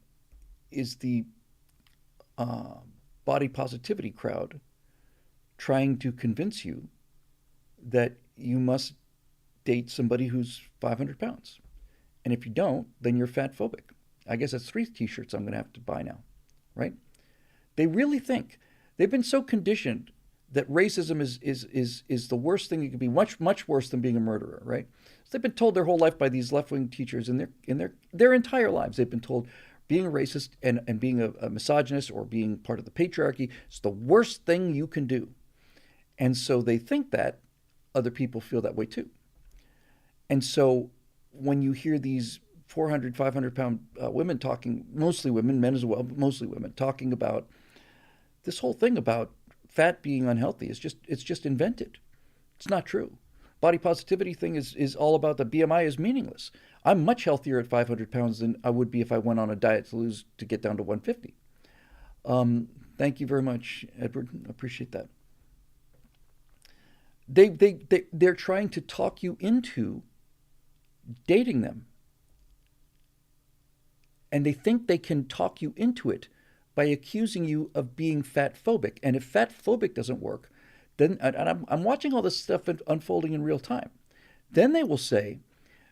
body positivity crowd trying to convince you that you must date somebody who's 500 pounds, and if you don't, then you're fat phobic. I guess that's 3 T-shirts I'm going to have to buy now, right? They really think they've been so conditioned that racism is the worst thing you could be, much worse than being a murderer, right? So they've been told their whole life by these left-wing teachers in their entire lives. They've been told being a racist and being a misogynist or being part of the patriarchy is the worst thing you can do. And so they think that other people feel that way too. And so when you hear these 400, 500-pound women talking, mostly women, men as well, but mostly women, talking about this whole thing about fat being unhealthy, it's just invented. It's not true. Body positivity thing is all about the BMI is meaningless. I'm much healthier at 500 pounds than I would be if I went on a diet to get down to 150. Thank you very much, Edward. Appreciate that. They're trying to talk you into dating them. And they think they can talk you into it by accusing you of being fat phobic. And if fat phobic doesn't work, then, and I'm watching all this stuff unfolding in real time, then they will say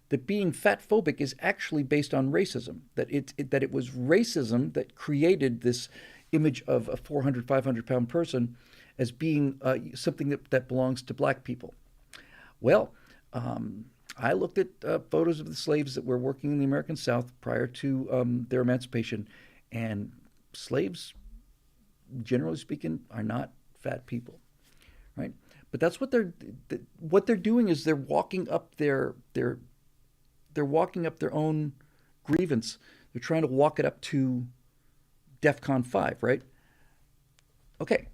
that being fat phobic is actually based on racism, that it was racism that created this image of a 400, 500-pound person as being something that belongs to black people. Well, I looked at photos of the slaves that were working in the American South prior to their emancipation, and slaves, generally speaking, are not fat people, right? But that's what they're doing is they're walking up their own grievance. They're trying to walk it up to DEFCON 5, right? Okay.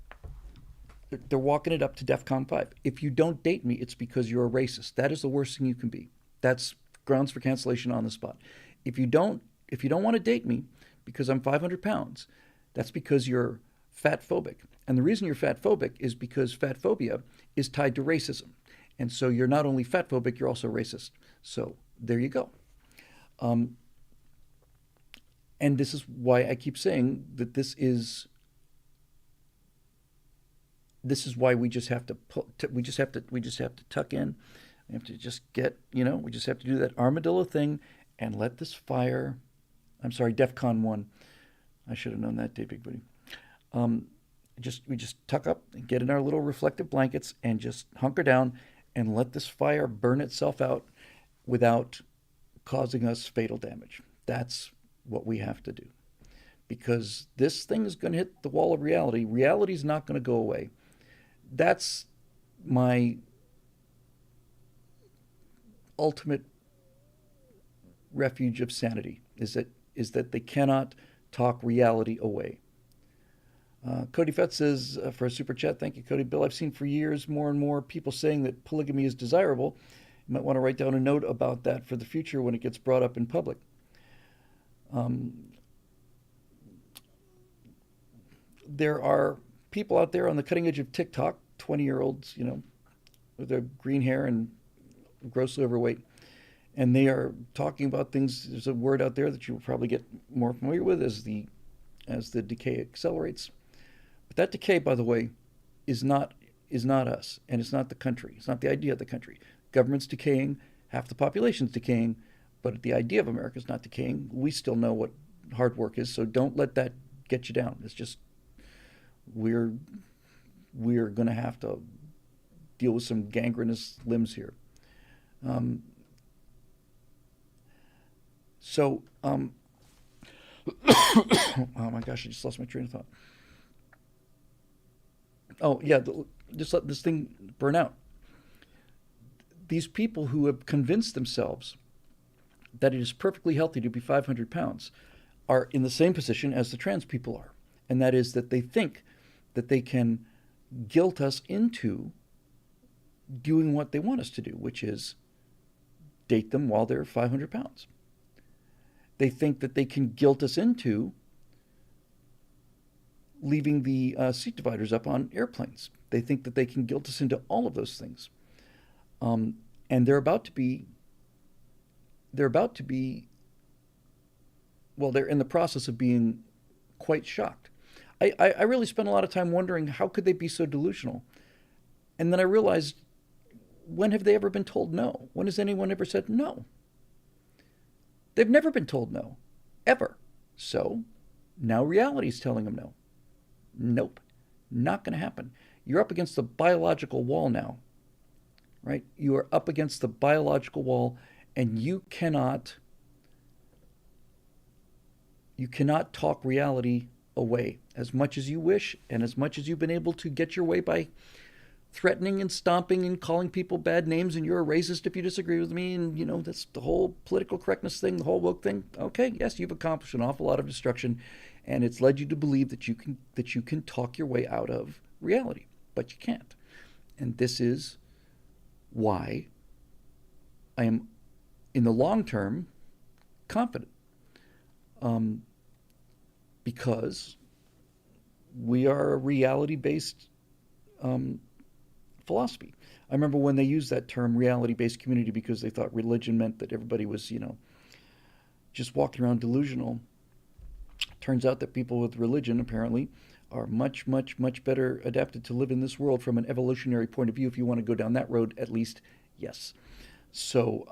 They're walking it up to DEFCON 5. If you don't date me, it's because you're a racist. That is the worst thing you can be. That's grounds for cancellation on the spot. If you don't if you don't want to date me because I'm 500 pounds, that's because you're fat phobic. And the reason you're fat phobic is because fat phobia is tied to racism. And so you're not only fat phobic, you're also racist. So there you go. Um, and this is why I keep saying that this is why we just have to we just have to tuck in. We have to just we just have to do that armadillo thing and let this fire. I'm sorry, DEFCON 1. I should have known that day, big buddy. Um, we just tuck up and get in our little reflective blankets and just hunker down and let this fire burn itself out without causing us fatal damage. That's what we have to do. Because this thing is going to hit the wall of reality. Reality is not going to go away. That's my ultimate refuge of sanity, is that they cannot talk reality away. Cody Fett says for a super chat, thank you, Cody. Bill, I've seen for years more and more people saying that polygamy is desirable. You might want to write down a note about that for the future when it gets brought up in public. There are people out there on the cutting edge of TikTok, 20-year-olds, with their green hair and grossly overweight, and they are talking about things. There's a word out there that you will probably get more familiar with as the decay accelerates. But that decay, by the way, is not us, and it's not the country. It's not the idea of the country. Government's decaying, half the population's decaying, but the idea of America is not decaying. We still know what hard work is, so don't let that get you down. It's just we're going to have to deal with some gangrenous limbs here. Oh my gosh, I just lost my train of thought. Oh yeah, just let this thing burn out. These people who have convinced themselves that it is perfectly healthy to be 500 pounds are in the same position as the trans people are. And that is that they think that they can guilt us into doing what they want us to do, which is date them while they're 500 pounds. They think that they can guilt us into leaving the seat dividers up on airplanes. They think that they can guilt us into all of those things. And they're about to be, well, they're in the process of being quite shocked. I really spent a lot of time wondering how could they be so delusional? And then I realized, when have they ever been told no? When has anyone ever said no? They've never been told no, ever. So now reality is telling them no. Nope, not going to happen. You're up against the biological wall now, right? You are up against the biological wall, and you cannot talk reality away as much as you wish, and as much as you've been able to get your way by threatening and stomping and calling people bad names, and you're a racist if you disagree with me, and that's the whole political correctness thing, the whole woke thing. Okay, yes, you've accomplished an awful lot of destruction, and it's led you to believe that you can talk your way out of reality, but you can't. And this is why I am, in the long term, confident, because we are a reality-based philosophy. I remember when they used that term reality-based community because they thought religion meant that everybody was, just walking around delusional. Turns out that people with religion apparently are much, much, much better adapted to live in this world from an evolutionary point of view. If you want to go down that road, at least, yes. So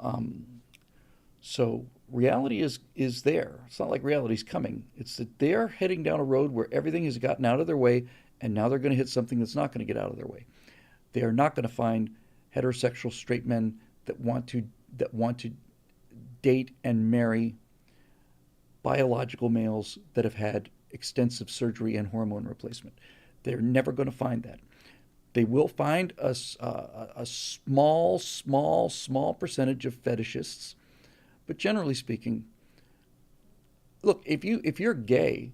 reality is there. It's not like reality's coming. It's that they're heading down a road where everything has gotten out of their way, and now they're going to hit something that's not going to get out of their way. They are not going to find heterosexual straight men that want to date and marry biological males that have had extensive surgery and hormone replacement. They're never going to find that. They will find a small percentage of fetishists, but generally speaking, look, if you're gay,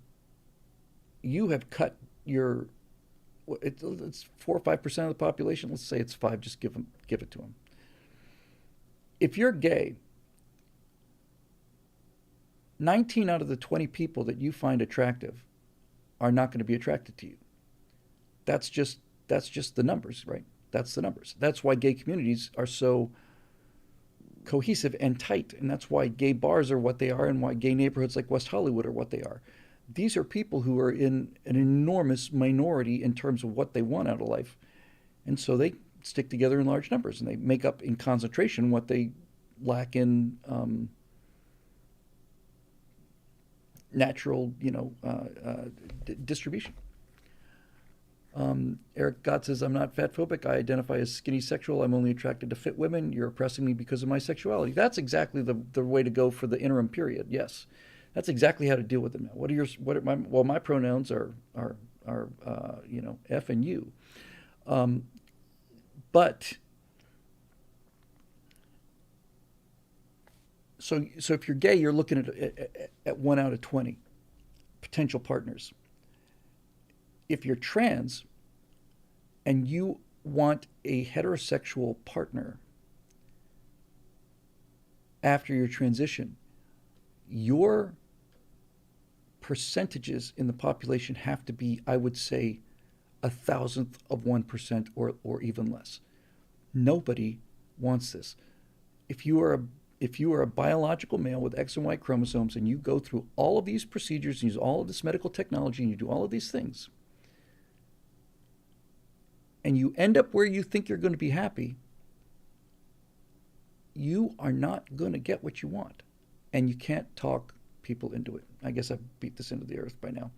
you have cut your it's 4 or 5% of the population. Let's say it's five. Just give it to them. If you're gay, 19 out of the 20 people that you find attractive are not going to be attracted to you. That's just that's just the numbers, right? That's the numbers. That's why gay communities are so cohesive and tight, and that's why gay bars are what they are, and why gay neighborhoods like West Hollywood are what they are. These are people who are in an enormous minority in terms of what they want out of life, and so they stick together in large numbers, and they make up in concentration what they lack in natural, distribution. Eric Gott says, I'm not fat phobic. I identify as skinny sexual. I'm only attracted to fit women. You're oppressing me because of my sexuality. That's exactly the way to go for the interim period. Yes. That's exactly how to deal with it now. My pronouns are F and U. But so if you're gay, you're looking at 1 out of 20 potential partners. If you're trans and you want a heterosexual partner after your transition, your percentages in the population have to be, I would say, 1,000th of 1% or even less. Nobody wants this. If you are a biological male with X and Y chromosomes and you go through all of these procedures and use all of this medical technology and you do all of these things, and you end up where you think you're going to be happy, you are not going to get what you want. And you can't talk people into it. I guess I've beat this into the earth by now.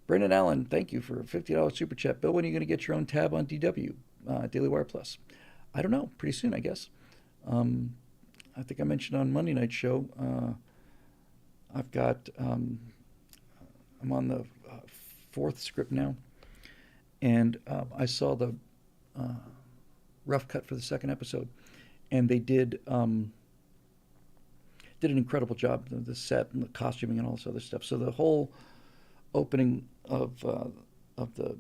Brendan Allen, thank you for a $50 super chat. Bill, when are you going to get your own tab on DW, Daily Wire Plus? I don't know. Pretty soon, I guess. I think I mentioned on Monday night's show, I've got, I'm on the fourth script now. And I saw the rough cut for the second episode, and they did an incredible job. The set and the costuming and all this other stuff. So the whole opening of the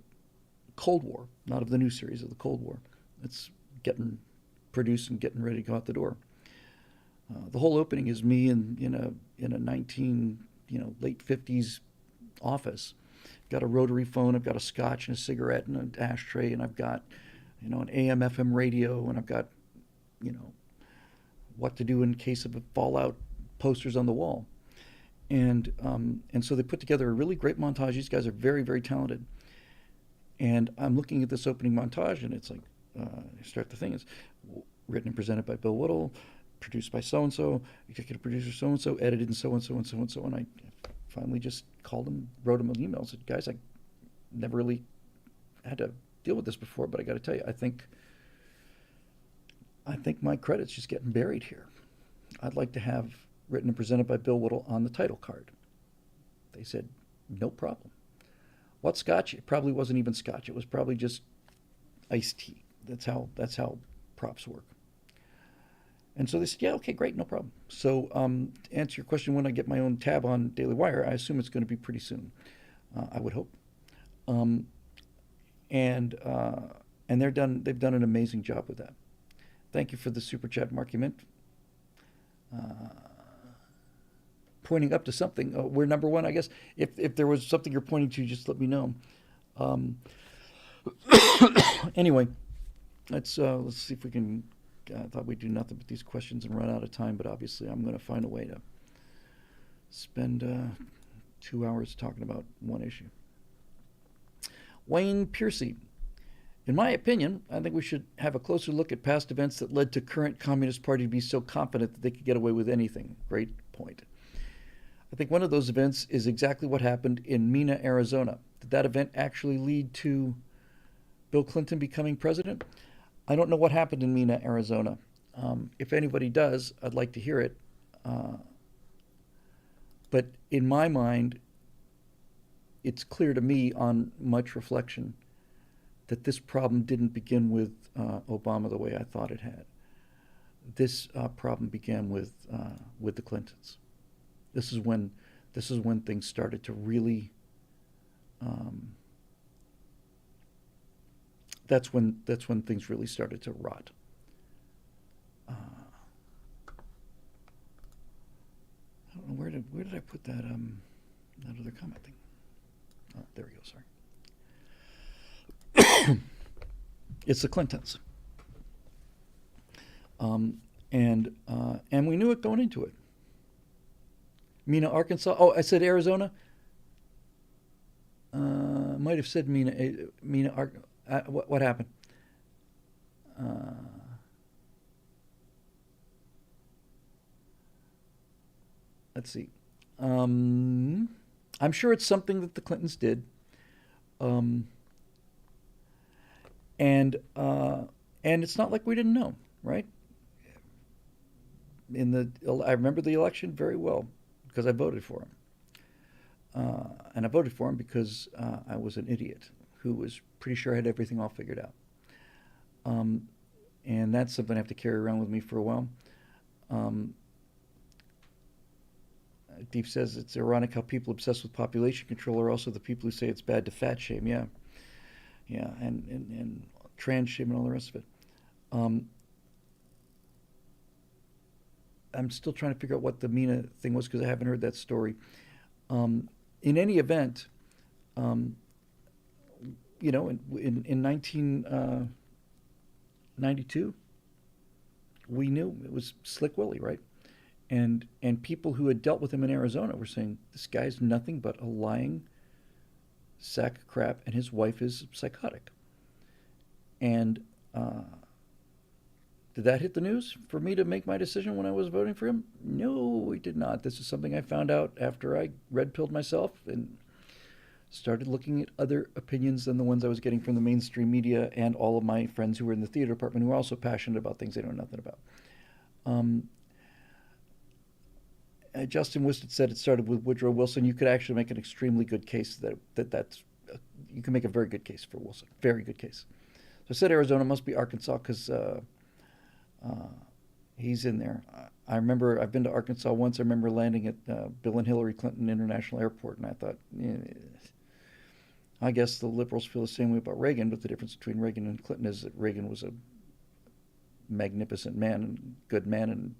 Cold War, not of the new series, of the Cold War, it's getting produced and getting ready to go out the door. The whole opening is me in a late 50s office. Got a rotary phone, I've got a scotch and a cigarette and an ashtray, and I've got, an AM FM radio, and I've got, what to do in case of a fallout posters on the wall. And so they put together a really great montage. These guys are very, very talented. And I'm looking at this opening montage, and it's like, start the thing, it's written and presented by Bill Whittle, produced by so-and-so, executive producer so-and-so, edited and so-and-so and so-and-so, and I finally just called him, wrote him an email, said, guys, I never really had to deal with this before, but I got to tell you, I think my credit's just getting buried here. I'd like to have written and presented by Bill Whittle on the title card. They said, no problem. What scotch? It probably wasn't even scotch. It was probably just iced tea. That's how props work. And so they said, yeah, okay, great, no problem. So to answer your question, when I get my own tab on Daily Wire, I assume it's going to be pretty soon. I would hope. And they've done an amazing job with that. Thank you for the super chat, Marky Mint. Pointing up to something. We're number one, I guess. If there was something you're pointing to, just let me know. Anyway, let's see if we can. I thought we'd do nothing but these questions and run out of time, but obviously I'm going to find a way to spend 2 hours talking about one issue. Wayne Piercy. In my opinion, I think we should have a closer look at past events that led to current Communist Party to be so confident that they could get away with anything. Great point. I think one of those events is exactly what happened in Mena, Arizona. Did that event actually lead to Bill Clinton becoming president? I don't know what happened in Mena, Arizona. If anybody does, I'd like to hear it. But in my mind, it's clear to me on much reflection that this problem didn't begin with Obama the way I thought it had. This problem began with the Clintons. This is when things started to really that's when things really started to rot. Uh, I don't know where did I put that other comment thing? Oh, there we go. Sorry. It's the Clintons. And we knew it going into it. Mena, Arkansas. Oh, I said Arizona. Might have said Mena. What happened? Let's see. I'm sure it's something that the Clintons did. Um, and it's not like we didn't know, right? I remember the election very well because I voted for him. And I voted for him because I was an idiot who was pretty sure I had everything all figured out. Um, and that's something I have to carry around with me for a while. Um, Deep says it's ironic how people obsessed with population control are also the people who say it's bad to fat shame. Yeah, yeah, and trans shame and all the rest of it. Um, I'm still trying to figure out what the Mina thing was because I haven't heard that story. In any event, um, in 1992, we knew it was Slick Willie, right? And people who had dealt with him in Arizona were saying this guy's nothing but a lying sack of crap, and his wife is psychotic. And did that hit the news for me to make my decision when I was voting for him? No, it did not. This is something I found out after I red pilled myself and started looking at other opinions than the ones I was getting from the mainstream media and all of my friends who were in the theater department who were also passionate about things they know nothing about. Um, Justin Wisted said it started with Woodrow Wilson. You could actually make an extremely good case that's you can make a very good case for Wilson. Very good case. So I said Arizona must be Arkansas because he's in there. I remember I've been to Arkansas once. I remember landing at Bill and Hillary Clinton International Airport, and I thought, I guess the liberals feel the same way about Reagan, but the difference between Reagan and Clinton is that Reagan was a magnificent man and good man and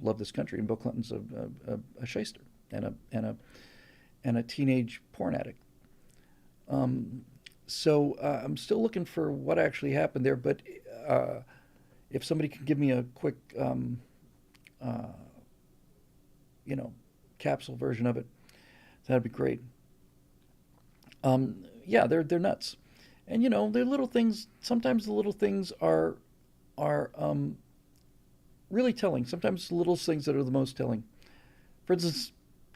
loved this country, and Bill Clinton's a shyster and a teenage porn addict. So I'm still looking for what actually happened there, but if somebody can give me a quick, uh, capsule version of it, that'd be great. Yeah, they're nuts, and they're little things. Sometimes the little things are really telling. Sometimes it's the little things that are the most telling. For instance,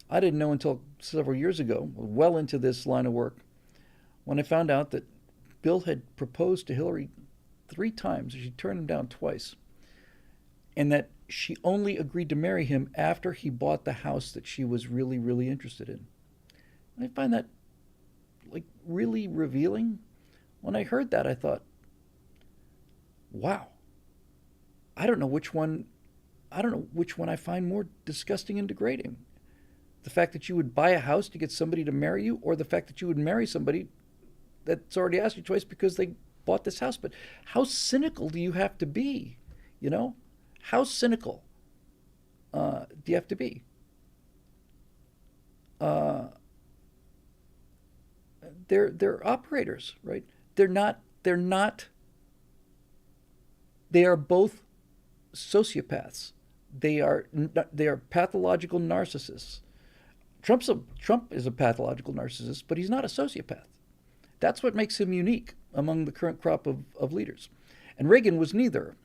I didn't know until several years ago, well into this line of work, when I found out that Bill had proposed to Hillary 3 times, she turned him down twice, and that she only agreed to marry him after he bought the house that she was really, really interested in. I find that really revealing. When I heard that, I thought, wow, I don't know which one I find more disgusting and degrading. The fact that you would buy a house to get somebody to marry you, or the fact that you would marry somebody that's already asked you twice because they bought this house. But how cynical do you have to be? How cynical do you have to be? Uh, they're operators, right? They're not. They're not. They are both sociopaths. They are pathological narcissists. Trump is a pathological narcissist, but he's not a sociopath. That's what makes him unique among the current crop of leaders. And Reagan was neither,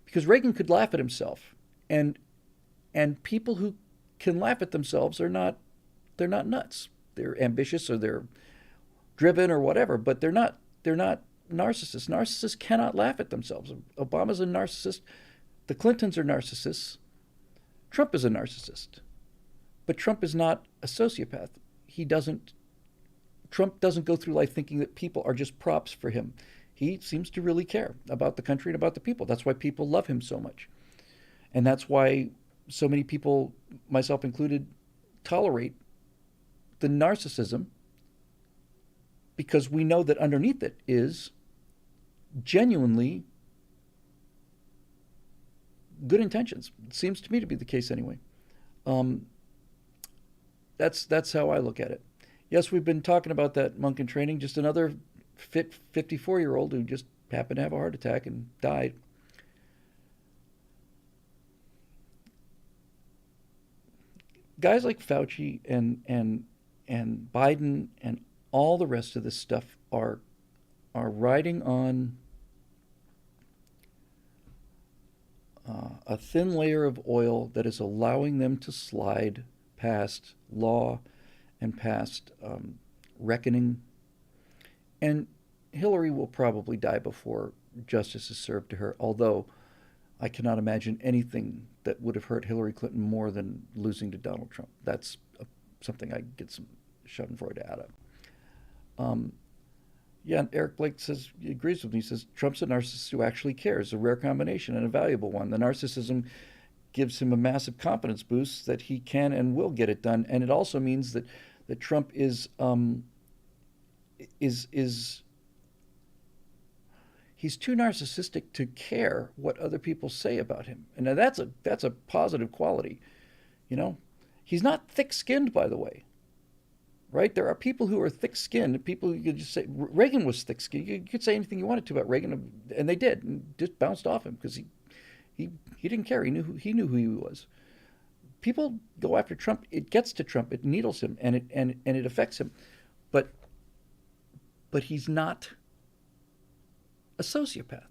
because Reagan could laugh at himself, and people who can laugh at themselves they're not nuts. They're ambitious or they're driven or whatever, but they're not narcissists. Narcissists cannot laugh at themselves. Obama's a narcissist. The Clintons are narcissists. Trump is a narcissist. But Trump is not a sociopath. Trump doesn't go through life thinking that people are just props for him. He seems to really care about the country and about the people. That's why people love him so much. And that's why so many people, myself included, tolerate the narcissism, because we know that underneath it is genuinely good intentions. It seems to me to be the case anyway. Um, that's how I look at it. Yes, we've been talking about that monk in training, just another fit 54-year-old who just happened to have a heart attack and died. Guys like Fauci and Biden and all the rest of this stuff are riding on a thin layer of oil that is allowing them to slide past law and past reckoning. And Hillary will probably die before justice is served to her, although I cannot imagine anything that would have hurt Hillary Clinton more than losing to Donald Trump. That's something I get some Schadenfreude out of. Um, yeah, and Eric Blake says he agrees with me. He says Trump's a narcissist who actually cares, a rare combination and a valuable one. The narcissism gives him a massive confidence boost that he can and will get it done, and it also means that Trump is he's too narcissistic to care what other people say about him, and now that's a positive quality, you know. He's not thick-skinned, by the way, right? There are people who are thick-skinned. People you could just say Reagan was thick-skinned. You could say anything you wanted to about Reagan, and they did, and just bounced off him because he didn't care. He knew who he was. People go after Trump. It gets to Trump. It needles him, and it affects him. But he's not a sociopath.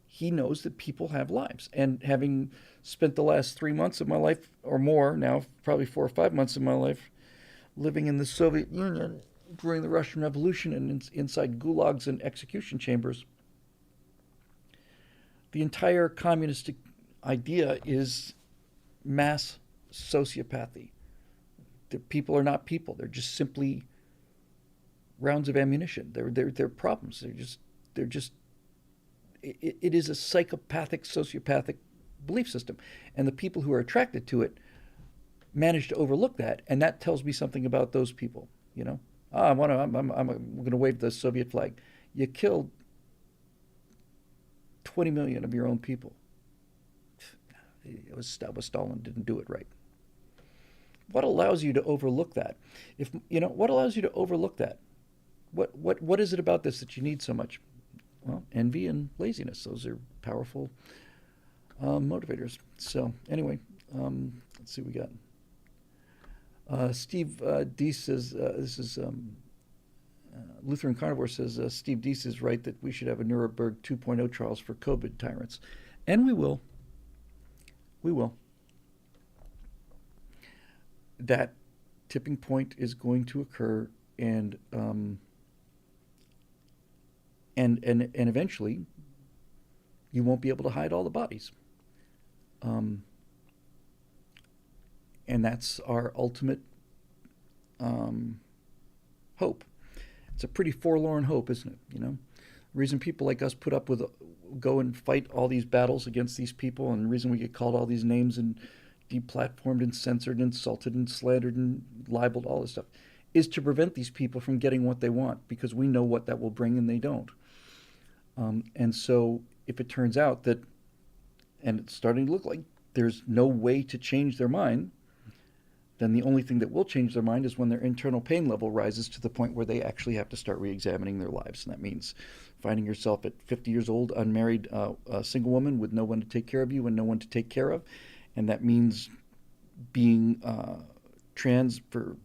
He knows that people have lives, and having spent the last 3 months of my life or more now, probably 4 or 5 months of my life, living in the Soviet Union during the Russian Revolution and inside gulags and execution chambers, the entire communistic idea is mass sociopathy. The people are not people. They're just simply rounds of ammunition. They're problems. They're just it is a psychopathic, sociopathic belief system. And the people who are attracted to it manage to overlook that, and that tells me something about those people. You know, I'm going to wave the Soviet flag. You killed 20 million of your own people. That was Stalin didn't do it right. What allows you to overlook that? If you know what allows you to overlook that? What is it about this that you need so much? Well, envy and laziness. Those are powerful motivators. So anyway, let's see what we got. Steve Deese says this is Lutheran Carnivore says Steve Deese is right that we should have a Nuremberg 2.0 trials for COVID tyrants, and we will. We will. That tipping point is going to occur, and eventually, you won't be able to hide all the bodies. And that's our ultimate hope. It's a pretty forlorn hope, isn't it? You know, the reason people like us put up with, go and fight all these battles against these people, and the reason we get called all these names and deplatformed and censored and insulted and slandered and libeled, all this stuff, is to prevent these people from getting what they want, because we know what that will bring and they don't. And so if it turns out that, and it's starting to look like there's no way to change their mind, then the only thing that will change their mind is when their internal pain level rises to the point where they actually have to start re-examining their lives. And that means finding yourself at 50 years old, unmarried, a single woman with no one to take care of you and no one to take care of. And that means being trans for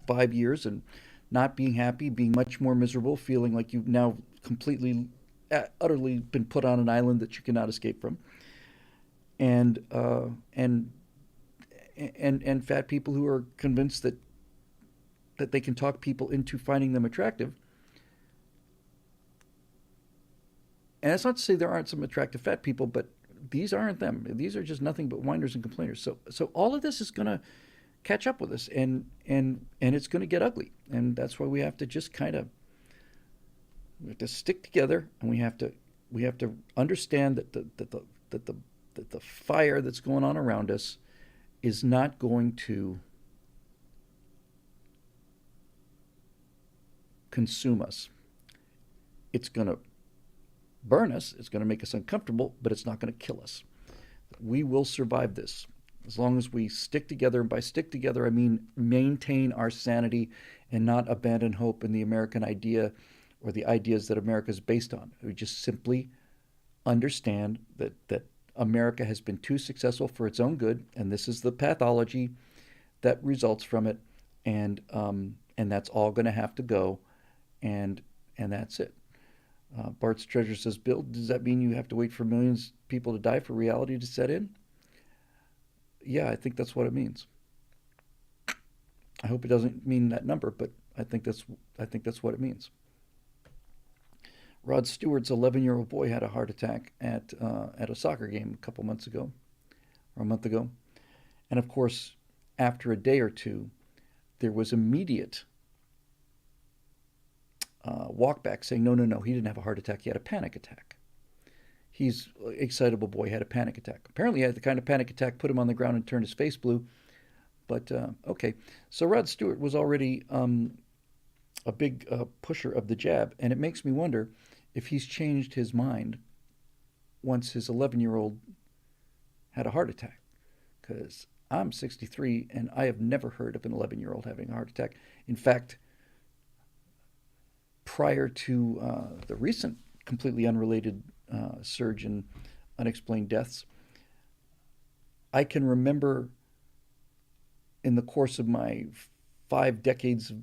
5 years and not being happy, being much more miserable, feeling like you've now completely, utterly been put on an island that you cannot escape from. And fat people who are convinced that they can talk people into finding them attractive. And that's not to say there aren't some attractive fat people, but these aren't them. These are just nothing but whiners and complainers. So all of this is going to catch up with us, and it's going to get ugly. And that's why we have to just kind of, we have to stick together, and we have to understand that the fire that's going on around us is not going to consume us. It's going to burn us. It's going to make us uncomfortable, but it's not going to kill us. We will survive this as long as we stick together. And by stick together, I mean maintain our sanity and not abandon hope in the American idea or the ideas that America is based on. We just simply understand that America has been too successful for its own good, and this is the pathology that results from it, and that's all going to have to go, and that's it. Bart's Treasure says, Bill, does that mean you have to wait for millions of people to die for reality to set in? Yeah, I think that's what it means. I hope it doesn't mean that number, but I think that's what it means. Rod Stewart's 11-year-old boy had a heart attack at a soccer game a couple months ago, or a month ago, and of course, after a day or two, there was immediate walk back saying, no, no, no, he didn't have a heart attack, he had a panic attack. He's excitable boy had a panic attack. Apparently, he had the kind of panic attack put him on the ground and turned his face blue. But okay, so Rod Stewart was already a big pusher of the jab, and it makes me wonder if he's changed his mind once his 11-year-old had a heart attack. Because I'm 63 and I have never heard of an 11-year-old having a heart attack. In fact, prior to the recent completely unrelated surge in unexplained deaths, I can remember in the course of my 5 decades of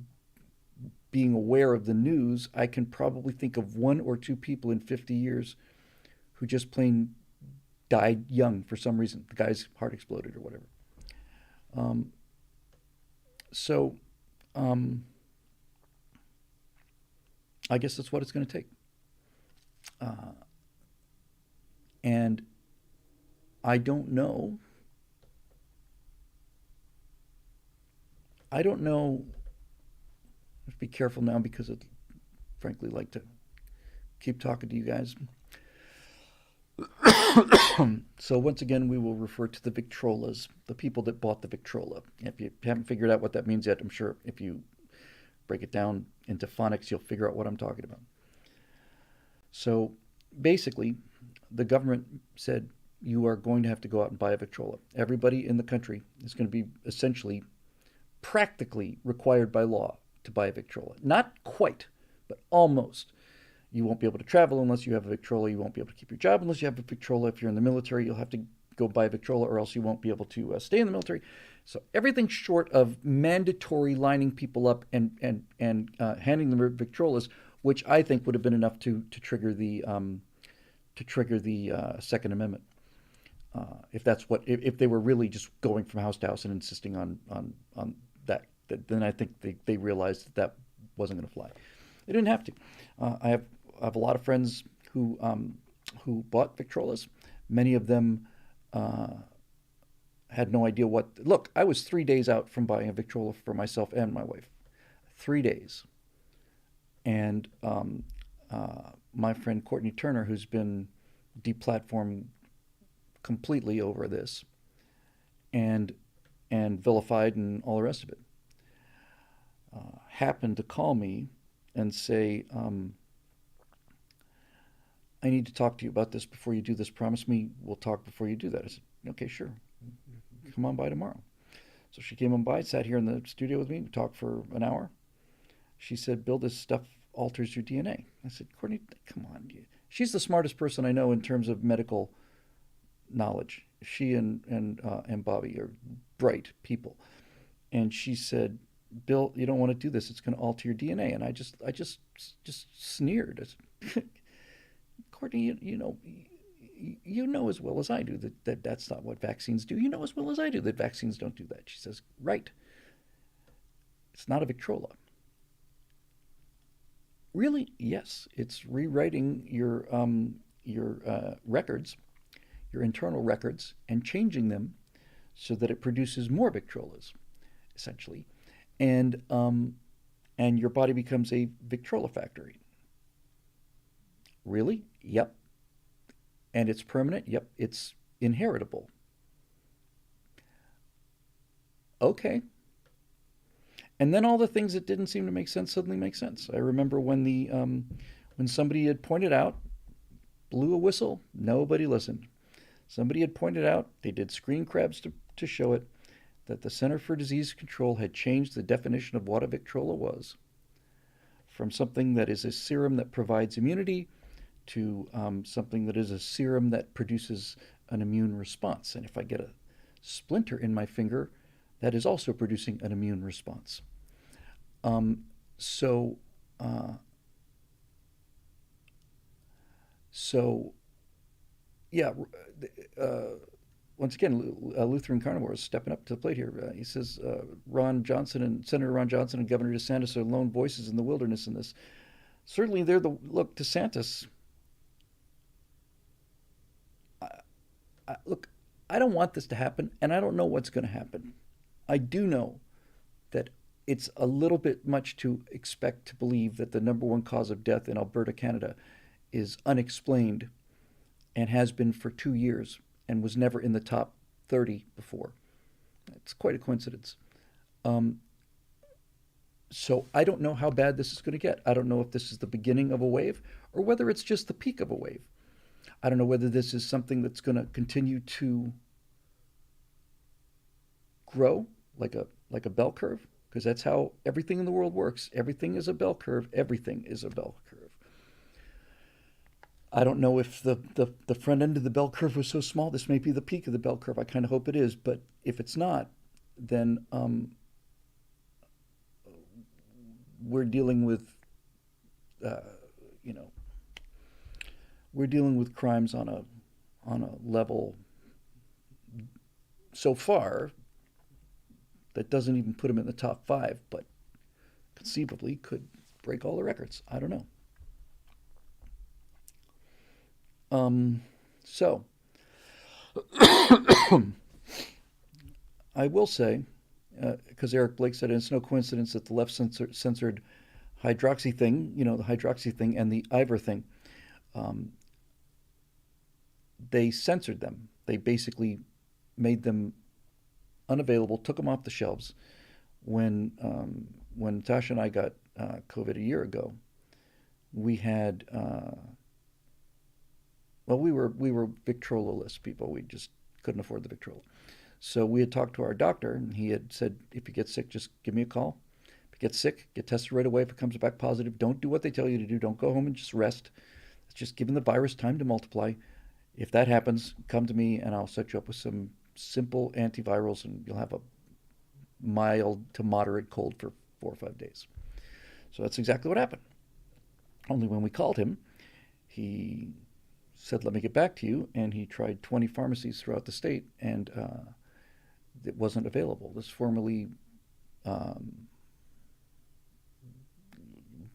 being aware of the news, I can probably think of one or two people in 50 years who just plain died young for some reason. The guy's heart exploded or whatever. Um, so I guess that's what it's going to take. And I don't know. I don't know. Let's be careful now because I'd frankly like to keep talking to you guys. So once again, we will refer to the Victrolas, the people that bought the Victrola. If you haven't figured out what that means yet, I'm sure if you break it down into phonics, you'll figure out what I'm talking about. So basically, the government said you are going to have to go out and buy a Victrola. Everybody in the country is going to be essentially practically required by law to buy a Victrola. Not quite, but almost. You won't be able to travel unless you have a Victrola. You won't be able to keep your job unless you have a Victrola. If you're in the military, you'll have to go buy a Victrola or else you won't be able to stay in the military. So everything short of mandatory lining people up and handing them Victrolas, which I think would have been enough to trigger the Second Amendment. If that's what if they were really just going from house to house and insisting on that, then I think they realized that wasn't going to fly. They didn't have to. I have a lot of friends who bought Victrolas. Many of them had no idea what. Look, I was 3 days out from buying a Victrola for myself and my wife. 3 days. And my friend Courtney Turner, who's been deplatformed completely over this, and vilified and all the rest of it, happened to call me and say, I need to talk to you about this before you do this. Promise me we'll talk before you do that. I said, okay, sure. Come on by tomorrow. So she came on by, sat here in the studio with me, we talked for an hour. She said, Bill, this stuff alters your DNA. I said, Courtney, come on. She's the smartest person I know in terms of medical knowledge. She and Bobby are bright people. And she said, Bill, you don't want to do this. It's going to alter your DNA. And I just sneered. I said, Courtney, you know as well as I do that that's not what vaccines do. You know as well as I do that vaccines don't do that. She says, right. It's not a Victrola. Really? Yes. It's rewriting your records, your internal records, and changing them so that it produces more Victrolas, essentially. And your body becomes a Victrola factory. Really? Yep. And it's permanent? Yep. It's inheritable. Okay. And then all the things that didn't seem to make sense suddenly make sense. I remember when somebody had pointed out blew a whistle. Nobody listened. Somebody had pointed out, they did screen grabs to show it, that the Center for Disease Control had changed the definition of what a Victrola was from something that is a serum that provides immunity to something that is a serum that produces an immune response. And if I get a splinter in my finger, that is also producing an immune response. Um, so, uh, so yeah, uh, once again, Lutheran Carnivore is stepping up to the plate here. He says Senator Ron Johnson and Governor DeSantis are lone voices in the wilderness in this. Certainly, they're the look. DeSantis, I, look, I don't want this to happen, and I don't know what's going to happen. I do know that it's a little bit much to expect to believe that the number one cause of death in Alberta, Canada, is unexplained and has been for 2 years and was never in the top 30 before. It's quite a coincidence. Um, so I don't know how bad this is going to get. I don't know if this is the beginning of a wave or whether it's just the peak of a wave. I don't know whether this is something that's going to continue to grow like a bell curve, because that's how everything in the world works. Everything is a bell curve. Everything is a bell curve. I don't know if the front end of the bell curve was so small. This may be the peak of the bell curve. I kind of hope it is. But if it's not, then we're dealing with, uh, you know, we're dealing with crimes on a level so far that doesn't even put them in the top five, but conceivably could break all the records. I don't know. So I will say, because Eric Blake said it's no coincidence that the left censored hydroxy thing, the hydroxy thing and the Ivor thing. Um, they censored them. They basically made them unavailable, took them off the shelves. When Tasha and I got COVID a year ago, we had we were Victrola-less people. We just couldn't afford the Victrola. So we had talked to our doctor, and he had said, if you get sick, just give me a call. If you get sick, get tested right away. If it comes back positive, don't do what they tell you to do. Don't go home and just rest. It's just giving the virus time to multiply. If that happens, come to me, and I'll set you up with some simple antivirals, and you'll have a mild to moderate cold for 4 or 5 days. So that's exactly what happened. Only when we called him, he said, let me get back to you. And he tried 20 pharmacies throughout the state, and it wasn't available. This formerly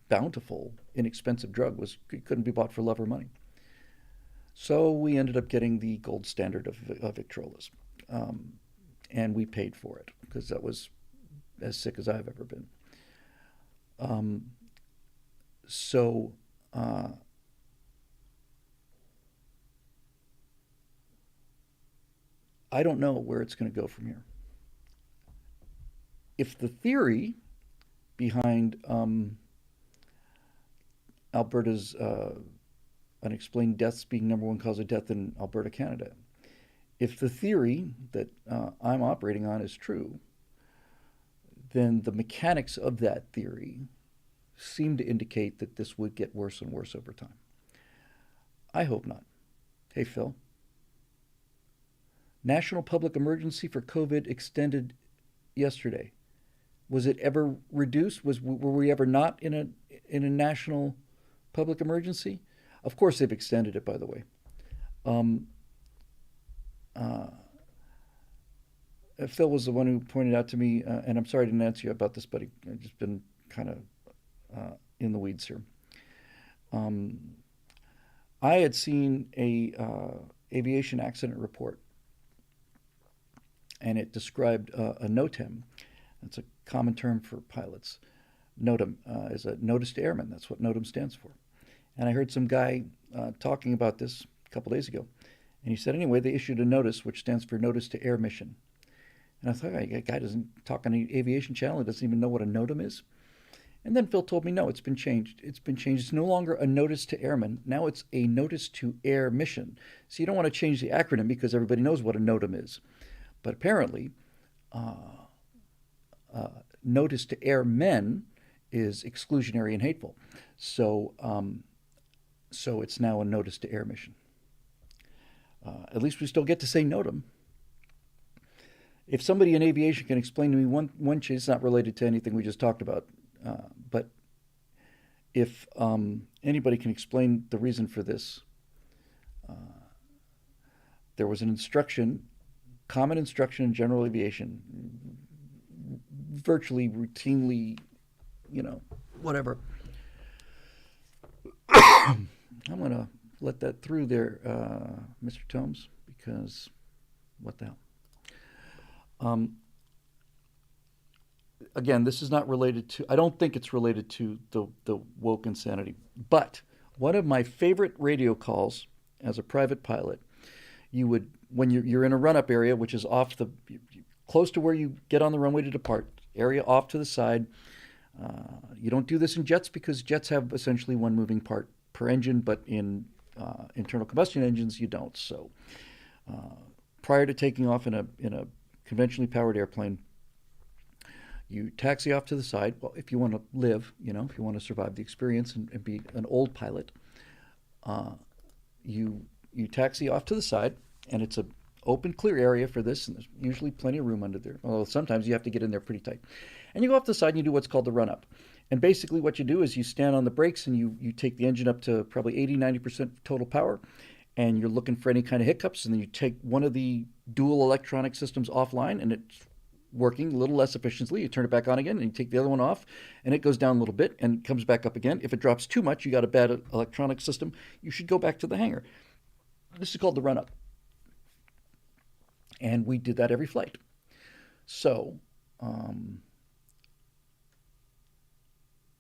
bountiful, inexpensive drug couldn't be bought for love or money. So we ended up getting the gold standard of Victrolas. And we paid for it because that was as sick as I've ever been. Um, so I don't know where it's going to go from here. If the theory behind Alberta's unexplained deaths being number one cause of death in Alberta, Canada, if the theory that I'm operating on is true, then the mechanics of that theory seem to indicate that this would get worse and worse over time. I hope not. Hey, Phil. National public emergency for COVID extended yesterday. Was it ever reduced? Were we ever not in a national public emergency? Of course, they've extended it, by the way. Um, uh, Phil was the one who pointed out to me, and I'm sorry I didn't answer you about this, but I've just been kind of in the weeds here. Um, I had seen a aviation accident report, and it described a NOTAM. That's a common term for pilots. NOTAM is a notice to airmen. That's what NOTAM stands for. And I heard some guy talking about this a couple days ago. And he said, anyway, they issued a notice, which stands for Notice to Air Mission. And I thought, that guy doesn't talk on the aviation channel. He doesn't even know what a NOTAM is. And then Phil told me, no, it's been changed. It's been changed. It's no longer a notice to airmen. Now it's a notice to air mission. So you don't want to change the acronym because everybody knows what a NOTAM is. But apparently, notice to airmen is exclusionary and hateful. So, so it's now a notice to air mission. At least we still get to say NOTAM. If somebody in aviation can explain to me one change, it's not related to anything we just talked about, but if anybody can explain the reason for this, there was an instruction, common instruction in general aviation, virtually routinely, whatever. I'm going to let that through there, Mr. Tomes, because what the hell? Again, this is not related to, I don't think it's related to the woke insanity. But one of my favorite radio calls as a private pilot, you would, when you're in a run-up area, which is off close to where you get on the runway to depart, area off to the side. You don't do this in jets because jets have essentially one moving part per engine, but in internal combustion engines, you don't. So prior to taking off in a conventionally powered airplane, you taxi off to the side. Well, if you want to live, if you want to survive the experience and be an old pilot, you taxi off to the side, and it's a open, clear area for this, and there's usually plenty of room under there. Although sometimes you have to get in there pretty tight. And you go off the side and you do what's called the run-up. And basically what you do is you stand on the brakes and you take the engine up to probably 80-90% total power, and you're looking for any kind of hiccups, and then you take one of the dual electronic systems offline, and it's working a little less efficiently. You turn it back on again, and you take the other one off, and it goes down a little bit and comes back up again. If it drops too much, you got a bad electronic system, you should go back to the hangar. This is called the run-up. And we did that every flight. So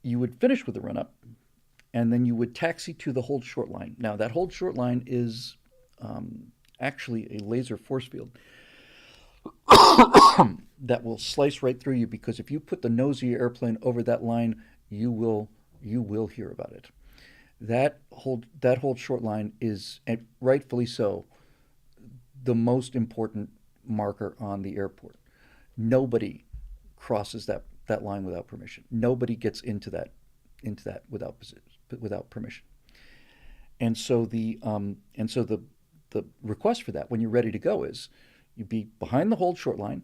you would finish with the run-up, and then you would taxi to the hold short line. Now, that hold short line is actually a laser force field that will slice right through you, because if you put the nose of your airplane over that line, you will hear about it. That hold short line is, and rightfully so, the most important marker on the airport. Nobody crosses that line without permission. Nobody gets into that without permission. And so the request for that when you're ready to go is you'd be behind the hold short line,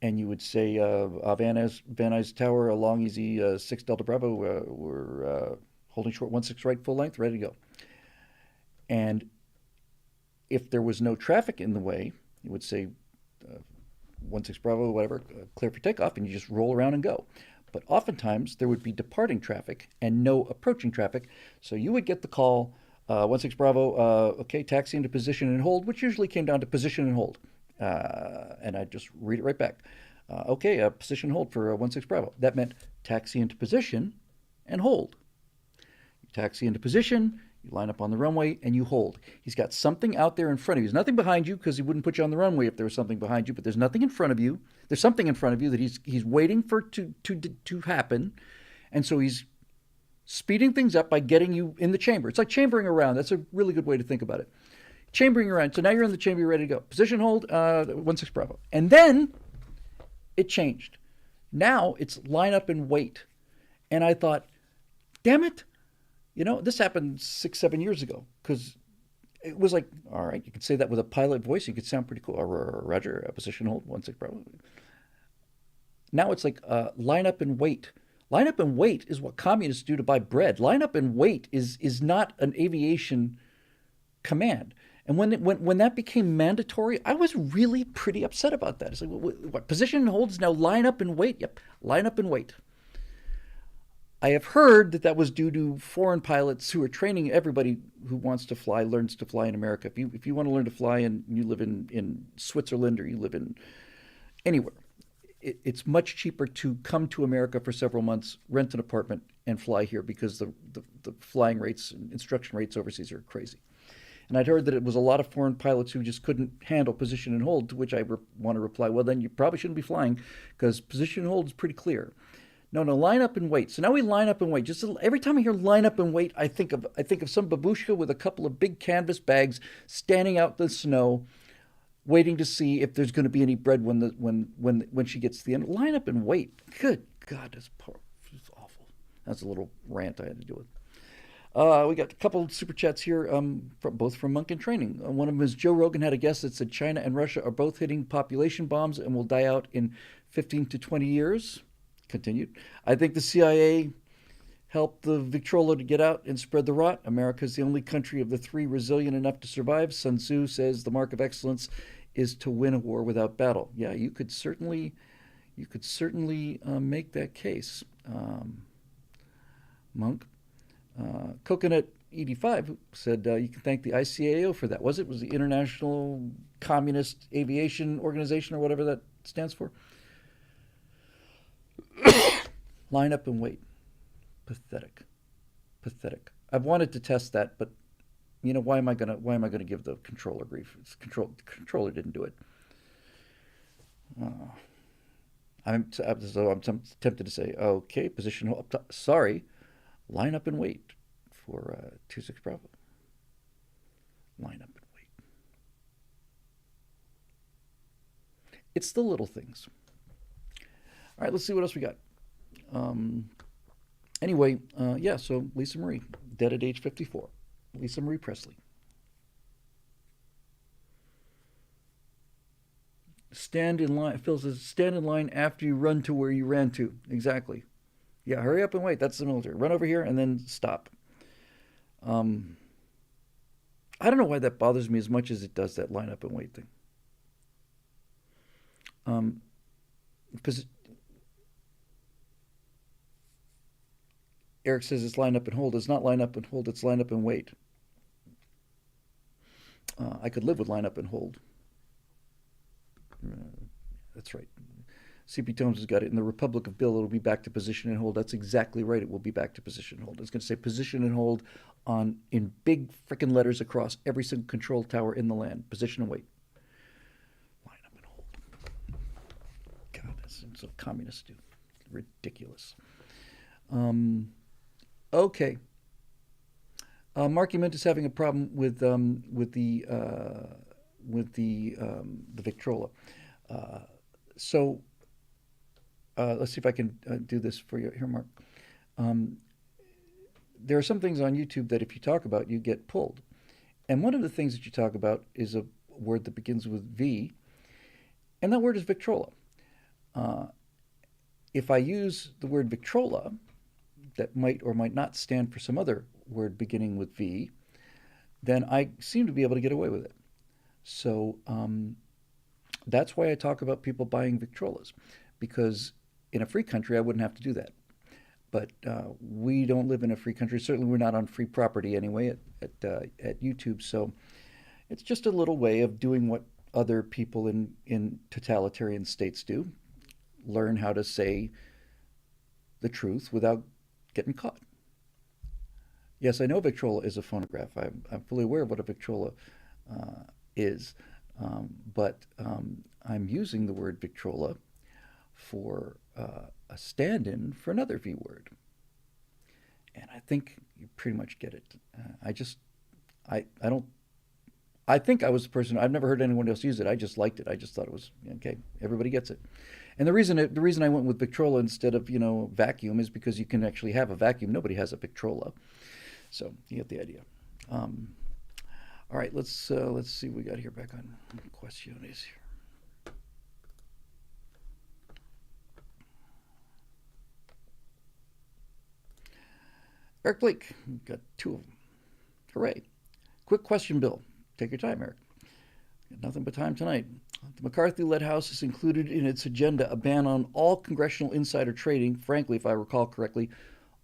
and you would say, Van Nuys Tower, along easy 6 Delta Bravo, we're holding short 16 right, full length, ready to go. And if there was no traffic in the way, you would say 16 Bravo, whatever, clear for takeoff, and you just roll around and go. But oftentimes there would be departing traffic and no approaching traffic, so you would get the call, 16 Bravo, okay, taxi into position and hold, which usually came down to position and hold. And I'd just read it right back. Okay, position and hold for 16 Bravo. That meant taxi into position and hold. You taxi into position, you line up on the runway, and you hold. He's got something out there in front of you. There's nothing behind you, because he wouldn't put you on the runway if there was something behind you, but there's nothing in front of you. There's something in front of you that he's waiting for to happen, and so he's speeding things up by getting you in the chamber. It's like chambering around. That's a really good way to think about it. Chambering around. So now you're in the chamber, you're ready to go. Position hold, 16 Bravo. And then it changed. Now it's line up and wait. And I thought, damn it. This happened 6-7 years ago, because it was like, all right, you could say that with a pilot voice. You could sound pretty cool. Roger, position hold, 16 Bravo. Now it's like line up and wait. Line up and wait is what communists do to buy bread. Line up and wait is not an aviation command. And when that became mandatory, I was really pretty upset about that. It's like, what position and hold is now line up and wait? Yep, line up and wait. I have heard that was due to foreign pilots who are training everybody who wants to fly, learns to fly in America. If you want to learn to fly and you live in Switzerland, or you live in anywhere, it's much cheaper to come to America for several months, rent an apartment, and fly here, because the flying rates and instruction rates overseas are crazy. And I'd heard that it was a lot of foreign pilots who just couldn't handle position and hold, to which I want to reply, well, then you probably shouldn't be flying, because position and hold is pretty clear. No, no, line up and wait. So now we line up and wait. Just every time I hear line up and wait, I think of some babushka with a couple of big canvas bags standing out in the snow, waiting to see if there's going to be any bread when she gets to the end. Line up and wait. Good God, it's awful. That's a little rant I had to do with. We got a couple super chats here, both from Monk and Training. One of them is Joe Rogan had a guest that said China and Russia are both hitting population bombs and will die out in 15 to 20 years. Continued. I think the CIA helped the Victrola to get out and spread the rot. America is the only country of the three resilient enough to survive. Sun Tzu says the mark of excellence is to win a war without battle. Yeah, you could certainly make that case, Monk. Coconut 85 said you can thank the ICAO for that. Was the International Communist Aviation Organization or whatever that stands for? Line up and wait. Pathetic. Pathetic. I've wanted to test that, but why am I gonna give the controller grief? The controller didn't do it. Uh, I'm tempted to say, okay, position hold. Sorry, line up and wait for 26 Bravo. Line up and wait. It's the little things. All right, let's see what else we got. Um, anyway, yeah, so Lisa Marie, dead at age 54. Lisa Marie Presley. Stand in line. Phil says, stand in line after you run to where you ran to. Exactly. Yeah, hurry up and wait. That's the military. Run over here and then stop. Um, I don't know why that bothers me as much as it does that line up and wait thing. Um, because Eric says it's line up and hold. It's not line up and hold. It's line up and wait. I could live with line up and hold. Uh, that's right. CP Tomes has got it. In the Republic of Bill, it'll be back to position and hold. That's exactly right. It will be back to position and hold. It's going to say position and hold in big freaking letters across every single control tower in the land. Position and wait. Line up and hold. God, that's what communists do. Ridiculous. Okay. Marky Mint is having a problem with the Victrola. So let's see if I can do this for you here, Mark. Um, there are some things on YouTube that if you talk about, you get pulled. And one of the things that you talk about is a word that begins with V, and that word is Victrola. Uh, if I use the word Victrola, that might or might not stand for some other word beginning with V, then I seem to be able to get away with it. So that's why I talk about people buying Victrolas, because in a free country I wouldn't have to do that. But we don't live in a free country. Certainly, we're not on free property anyway at YouTube. So it's just a little way of doing what other people in totalitarian states do: learn how to say the truth without getting caught. Yes, I know Victrola is a phonograph. I'm fully aware of what a Victrola is, but I'm using the word Victrola for a stand-in for another V word, and I think you pretty much get it. I don't. I think I was the person. I've never heard anyone else use it. I just liked it. I just thought it was okay. Everybody gets it. And the reason I went with Victrola instead of vacuum is because you can actually have a vacuum. Nobody has a Victrola, so you get the idea. All right, let's see what we got here back on questions here. Eric Blake, we've got two of them. Hooray. Quick question, Bill. Take your time, Eric. Got nothing but time tonight. The McCarthy-led House has included in its agenda a ban on all congressional insider trading. Frankly, if I recall correctly,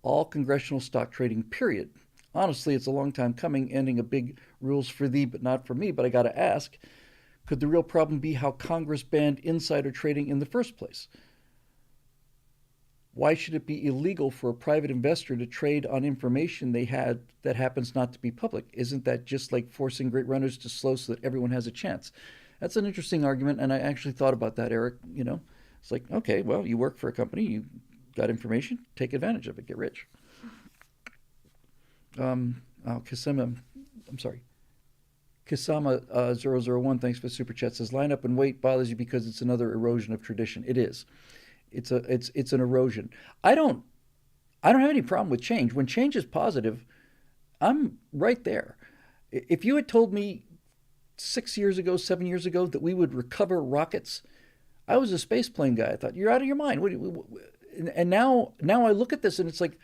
all congressional stock trading, period. Honestly, it's a long time coming, ending a big rules for thee but not for me, but I got to ask, could the real problem be how Congress banned insider trading in the first place? Why should it be illegal for a private investor to trade on information they had that happens not to be public? Isn't that just like forcing great runners to slow so that everyone has a chance? That's an interesting argument, and I actually thought about that, Eric. It's like, okay, well, you work for a company, you got information, take advantage of it, get rich. Kasima, I'm sorry. Kasama 001, thanks for the super chat, says line up and wait bothers you because it's another erosion of tradition. It is. It's an erosion. I don't have any problem with change. When change is positive, I'm right there. If you had told me 6 years ago, 7 years ago that we would recover rockets, I was a space plane guy. I thought you're out of your mind. And now I look at this and it's like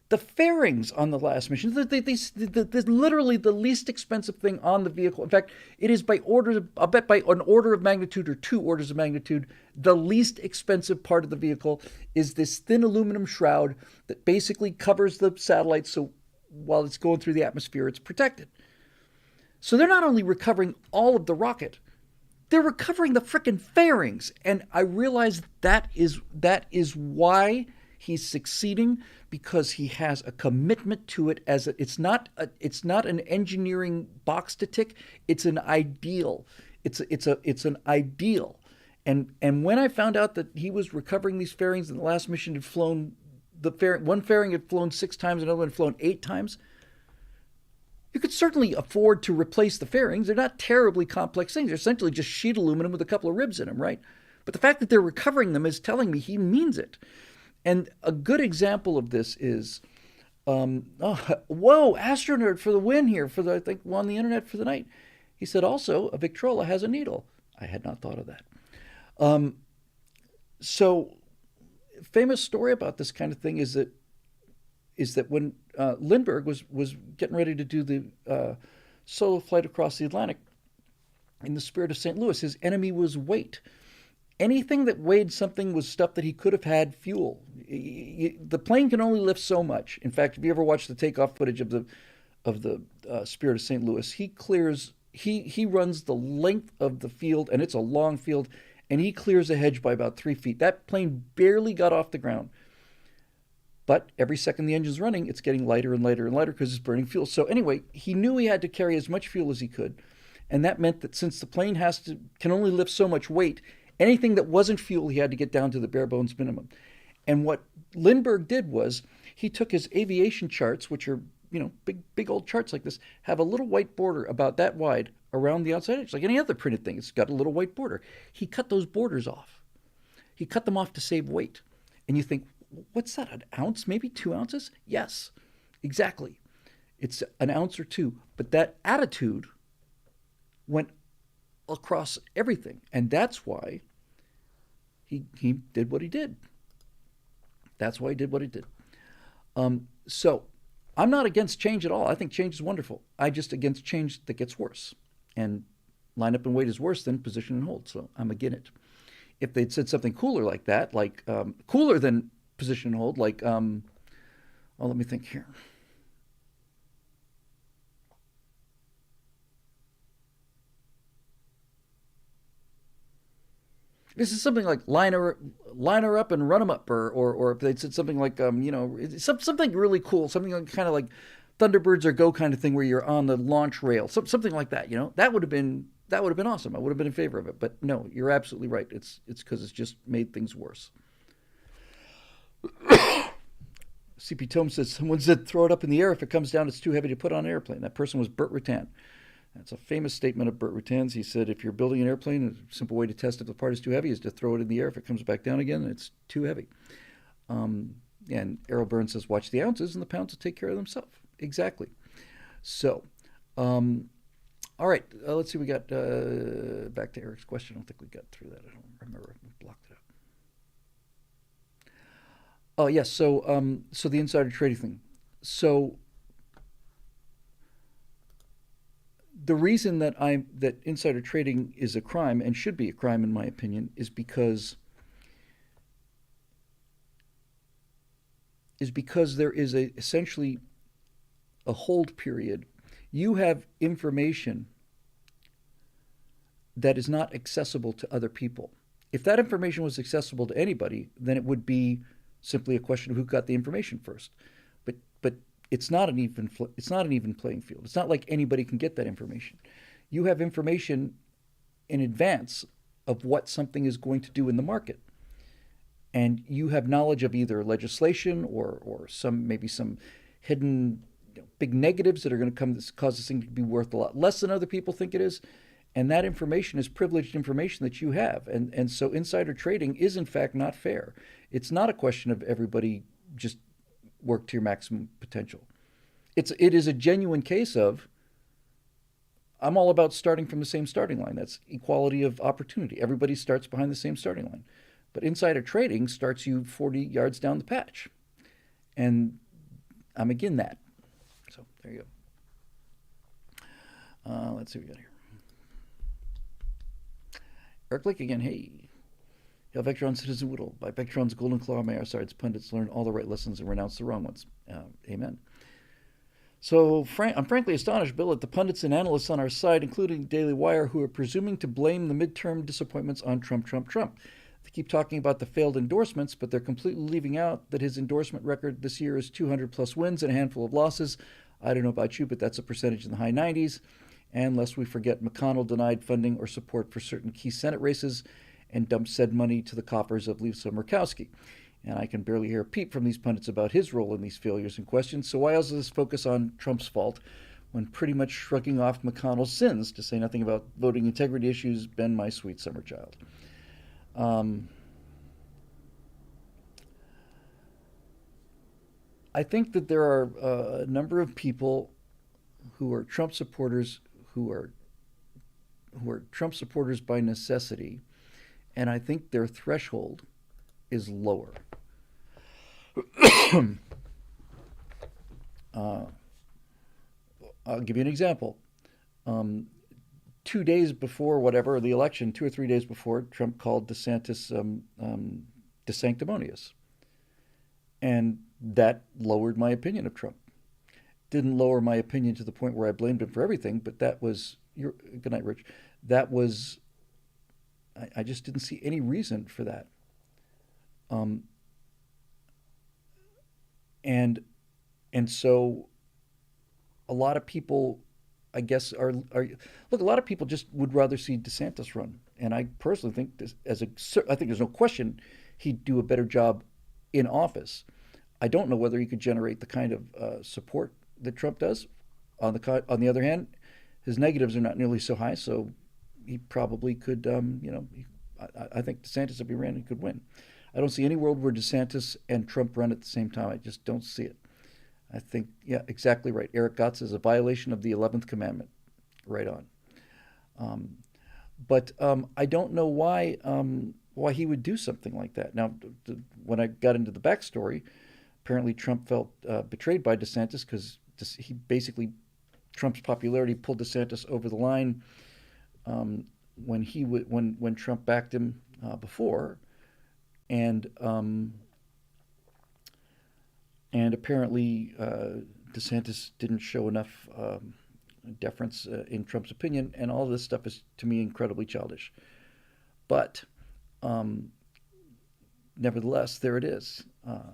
the fairings on the last mission. They're literally the least expensive thing on the vehicle. In fact, it is by I'll bet by an order of magnitude or 2 orders of magnitude, the least expensive part of the vehicle is this thin aluminum shroud that basically covers the satellite so while it's going through the atmosphere, it's protected. So they're not only recovering all of the rocket, they're recovering the frickin' fairings. And I realize that is why he's succeeding, because he has a commitment to it it's not an engineering box to tick, it's an ideal. It's an ideal. And when I found out that he was recovering these fairings and the last mission had flown one fairing had flown 6 times, another one had flown 8 times, you could certainly afford to replace the fairings. They're not terribly complex things. They're essentially just sheet aluminum with a couple of ribs in them, right? But the fact that they're recovering them is telling me he means it. And a good example of this is, whoa, Astronerd for the win here, I think won the internet for the night. He said also, a Victrola has a needle. I had not thought of that. So, famous story about this kind of thing is that when Lindbergh was getting ready to do the solo flight across the Atlantic, in the spirit of St. Louis, his enemy was weight. Anything that weighed something was stuff that he could have had fuel. The plane can only lift so much. In fact, if you ever watch the takeoff footage of the Spirit of St. Louis, he runs the length of the field, and it's a long field, and he clears a hedge by about 3 feet. That plane barely got off the ground. But every second the engine's running, it's getting lighter and lighter and lighter because it's burning fuel. So anyway, he knew he had to carry as much fuel as he could, and that meant that since the plane can only lift so much weight, anything that wasn't fuel, he had to get down to the bare bones minimum. And what Lindbergh did was he took his aviation charts, which are, big old charts like this, have a little white border about that wide around the outside edge, like any other printed thing. It's got a little white border. He cut those borders off. He cut them off to save weight. And you think, what's that, an ounce, maybe 2 ounces? Yes, exactly. It's an ounce or 2. But that attitude went across everything. And that's why he did what he did. That's why he did what he did. So I'm not against change at all. I think change is wonderful. I'm just against change that gets worse. And line up and wait is worse than position and hold. So I'm against it. If they'd said something cooler like that, like cooler than position and hold, like, let me think here. This is something like line her up and run them up, or if they said something like something really cool, something like, kind of like Thunderbirds or Go kind of thing, where you're on the launch rail, something like that. That would have been awesome. I would have been in favor of it. But no, you're absolutely right. It's because it's just made things worse. CP Tome says someone said throw it up in the air. If it comes down, it's too heavy to put on an airplane. That person was Burt Rutan. That's a famous statement of Burt Rutan's. He said, if you're building an airplane, a simple way to test if the part is too heavy is to throw it in the air. If it comes back down again, it's too heavy. And Errol Burns says, watch the ounces and the pounds will take care of themselves. Exactly. So, all right. Let's see. We got back to Eric's question. I don't think we got through that. I don't remember. I blocked it out. Oh, yes. So, so the insider trading thing. So, the reason that insider trading is a crime and should be a crime, in my opinion, is because there is essentially a hold period. You have information that is not accessible to other people. If that information was accessible to anybody, then it would be simply a question of who got the information first. But it's not an even playing field. It's not like anybody can get that information. You have information in advance of what something is going to do in the market. and you have knowledge of either legislation or maybe some hidden big negatives that are going to come cause this thing to be worth a lot less than other people think it is, and that information is privileged information that you have, and so insider trading is in fact not fair. It's not a question of everybody just work to your maximum potential. It is a genuine case of I'm all about starting from the same starting line. That's equality of opportunity. Everybody starts behind the same starting line. But insider trading starts you 40 yards down the patch. And I'm again that. So there you go. Let's see what we got here. Eric Lake again. Hey. Hail Vectron, Citizen Whittle. By Vectron's golden claw, may our side's pundits learn all the right lessons and renounce the wrong ones. Amen. So I'm frankly astonished, Bill, at the pundits and analysts on our side, including Daily Wire, who are presuming to blame the midterm disappointments on Trump. They keep talking about the failed endorsements, but they're completely leaving out that his endorsement record this year is 200 plus wins and a handful of losses. I don't know about you, but that's a percentage in the high 90s. And lest we forget, McConnell denied funding or support for certain key Senate races and dumped said money to the coffers of Lisa Murkowski. And I can barely hear a peep from these pundits about his role in these failures and questions. So why else does this focus on Trump's fault when pretty much shrugging off McConnell's sins, to say nothing about voting integrity issues, been my sweet summer child? I think that there are a number of people who are Trump supporters who are Trump supporters by necessity, and I think their threshold is lower. uh, I'll give you an example. 2 days before whatever the election, 2 or 3 days before, Trump called DeSantis desanctimonious, and that lowered my opinion of Trump. Didn't lower my opinion to the point where I blamed him for everything, but that was good night, Rich. That was I just didn't see any reason for that. Um, and and so a lot of people, I guess, are look. A lot of people just would rather see DeSantis run, and I personally think I think there's no question he'd do a better job in office. I don't know whether he could generate the kind of support that Trump does. On the other hand, his negatives are not nearly so high, so he probably could. I think DeSantis, if he ran, he could win. I don't see any world where DeSantis and Trump run at the same time. I just don't see it. I think, yeah, exactly right. Eric Gotts is a violation of the 11th commandment. Right on. Um, but I don't know why he would do something like that. Now, when I got into the backstory, apparently Trump felt betrayed by DeSantis because he basically Trump's popularity pulled DeSantis over the line when Trump backed him before, and apparently DeSantis didn't show enough deference in Trump's opinion, and all this stuff is to me incredibly childish. But nevertheless, there it is. Let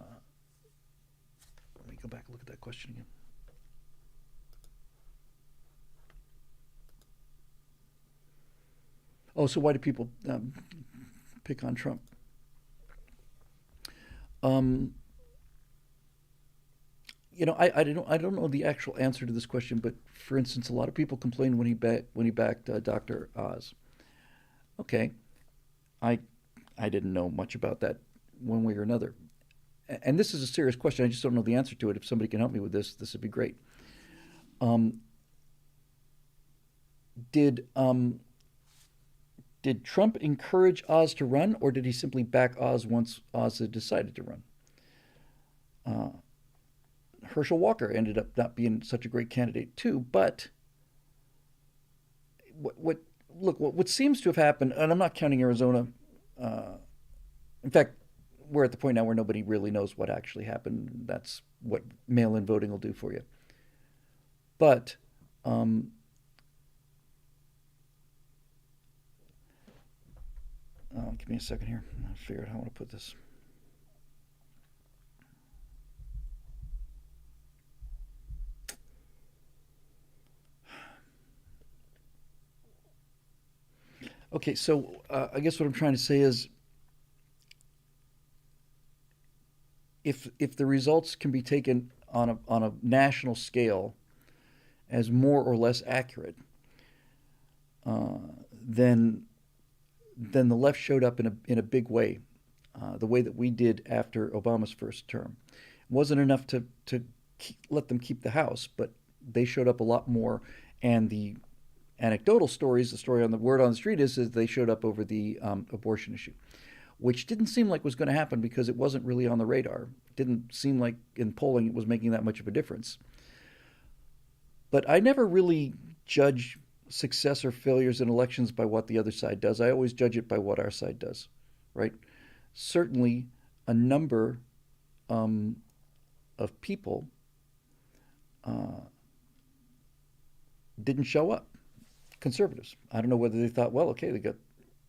me go back and look at that question again. Oh, so why do people pick on Trump? Um, I don't know the actual answer to this question, but for instance, a lot of people complained when he backed Dr. Oz. Okay, I I didn't know much about that one way or another. And this is a serious question. I just don't know the answer to it. If somebody can help me with this would be great. Um, did did Trump encourage Oz to run, or did he simply back Oz once Oz had decided to run? Uh, Herschel Walker ended up not being such a great candidate too. But what look what seems to have happened, and I'm not counting Arizona. Uh, in fact, we're at the point now where nobody really knows what actually happened. That's what mail-in voting will do for you. But um, give me a second here. I'll figure out how I want to put this. Okay, so I guess what I'm trying to say is if the results can be taken on a national scale as more or less accurate, uh, then the left showed up in a big way, the way that we did after Obama's first term. It wasn't enough to let them keep the House, but they showed up a lot more. And the anecdotal stories, the story on the word on the street is they showed up over the abortion issue, which didn't seem like was going to happen because it wasn't really on the radar. It didn't seem like in polling it was making that much of a difference. But I never really judge success or failures in elections by what the other side does. I always judge it by what our side does, right? Certainly, a number um, of people uh, didn't show up. Conservatives. I don't know whether they thought, well, okay, they got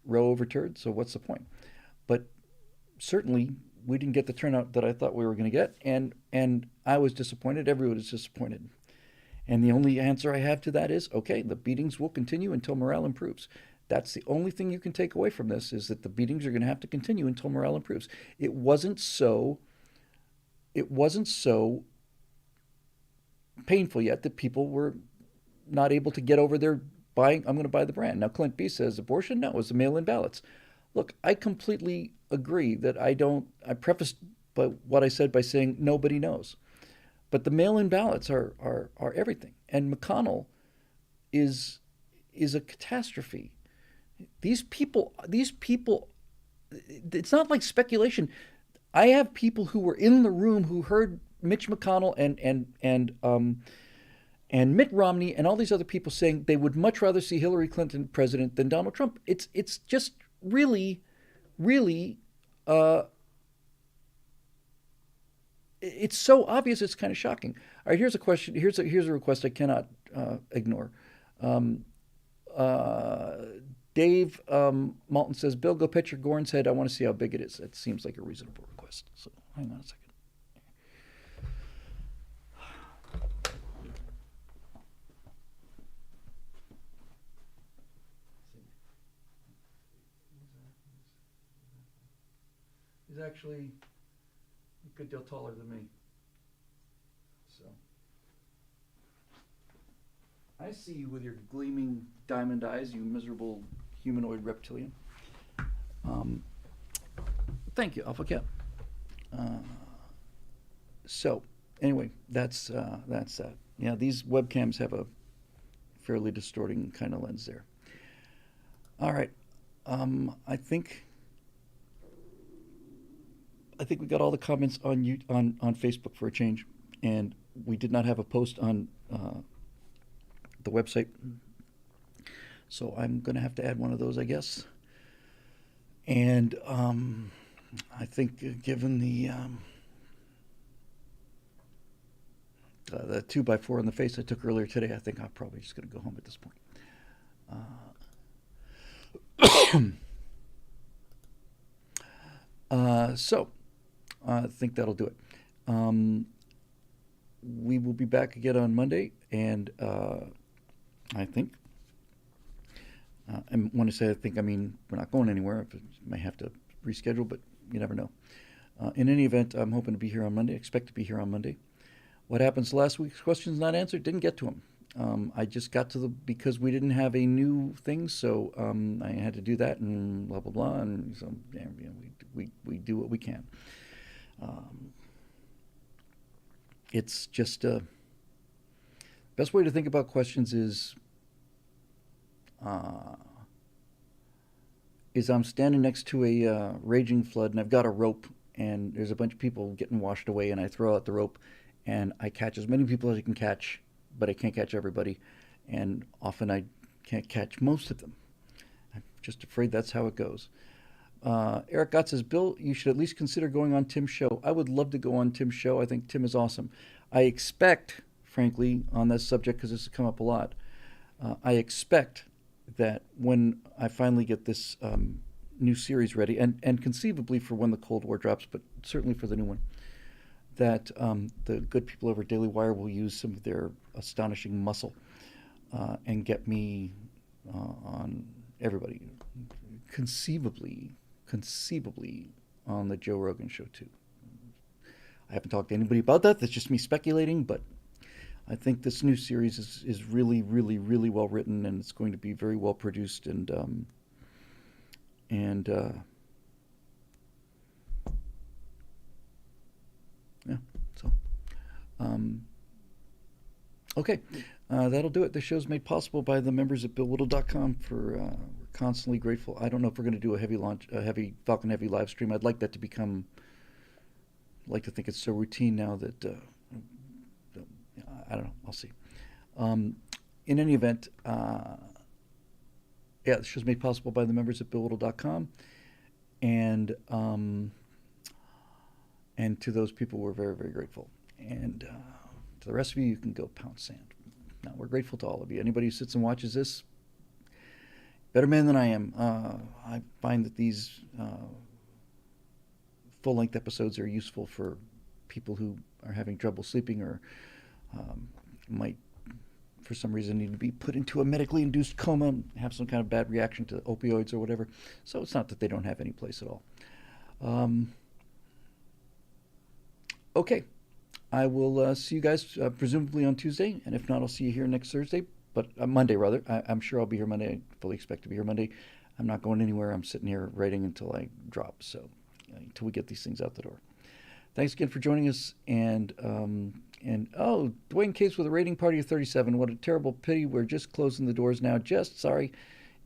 Roe overturned, so what's the point? But certainly, we didn't get the turnout that I thought we were going to get, and I was disappointed. Everyone was disappointed. And the only answer I have to that is, okay, the beatings will continue until morale improves. That's the only thing you can take away from this is that the beatings are going to have to continue until morale improves. It wasn't so it wasn't so painful yet that people were not able to get over their buying. I'm going to buy the brand. Now Clint B says abortion, no, it's the mail-in ballots. Look, I completely agree that I prefaced by what I said by saying nobody knows. But the mail-in ballots are everything. And McConnell is is a catastrophe. These people, it's not like speculation. I have people who were in the room who heard Mitch McConnell and Mitt Romney and all these other people saying they would much rather see Hillary Clinton president than Donald Trump. It's just really uh, it's so obvious. It's kind of shocking. All right, here's a question. Here's a request I cannot ignore. Um, uh, Dave Malton says, "Bill, go pet your Gorn's head. I want to see how big it is." That seems like a reasonable request. So hang on a second. He's actually a good deal taller than me. So I see you with your gleaming diamond eyes, you miserable humanoid reptilian. Um, Thank you, Alpha Cat. Uh, so anyway, that's that. Yeah, these webcams have a fairly distorting kind of lens there. All right. I think we got all the comments on on Facebook for a change, and we did not have a post on the website, so I'm going to have to add one of those, I guess. And I think, given the 2x4 in the face I took earlier today, I think I'm probably just going to go home at this point. So I think that'll do it. Um, we will be back again on Monday, and I think, and when I say I think, I mean we're not going anywhere. I may have to reschedule, but you never know. In any event, I'm hoping to be here on Monday. Expect to be here on Monday. What happens to last week's questions not answered? Didn't get to them. I just got to because we didn't have a new thing, so I had to do that and blah blah blah, and so yeah, we do what we can. Um, it's just best way to think about questions uh, is I'm standing next to a raging flood and I've got a rope and there's a bunch of people getting washed away and I throw out the rope and I catch as many people as I can catch, but I can't catch everybody, and often I can't catch most of them. I'm just afraid that's how it goes. Eric Gott says, Bill, you should at least consider going on Tim's show. I would love to go on Tim's show. I think Tim is awesome. I expect, frankly, on this subject, because this has come up a lot, I expect that when I finally get this new series ready, and conceivably for when the Cold War drops, but certainly for the new one, that the good people over at Daily Wire will use some of their astonishing muscle and get me on everybody, conceivably on the Joe Rogan show too. I haven't talked to anybody about that. That's just me speculating, but I think this new series is really, really, really well written, and it's going to be very well produced, and yeah. So um, okay, that'll do it. The show's made possible by the members at BillWhittle.com. We're constantly grateful. I don't know if we're going to do a heavy Falcon Heavy live stream. I'd like that to become. I'd like to think it's so routine now that I don't know. I'll see. Um, in any event, yeah, the show's made possible by the members at BillWhittle.com, and and to those people, we're very, very grateful. And to the rest of you, you can go pound sand. Now, we're grateful to all of you. Anybody who sits and watches this, better man than I am. I find that these full-length episodes are useful for people who are having trouble sleeping or might, for some reason, need to be put into a medically induced coma, have some kind of bad reaction to opioids or whatever. So it's not that they don't have any place at all. Okay. I will see you guys presumably on Tuesday, and if not, I'll see you here next Thursday, but Monday rather. I'm sure I'll be here Monday. I fully expect to be here Monday. I'm not going anywhere. I'm sitting here writing until I drop, so until we get these things out the door. Thanks again for joining us, and oh, Dwayne Case with a rating party of 37. What a terrible pity. We're just closing the doors now. Just sorry.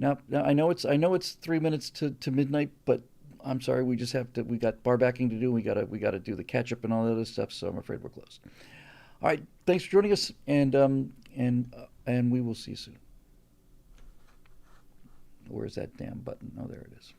Now I know it's 3 minutes to midnight, but I'm sorry, we just have to. We got bar backing to do. We gotta do the catch up and all that other stuff. So I'm afraid we're closed. All right, thanks for joining us, and we will see you soon. Where's that damn button? Oh, there it is.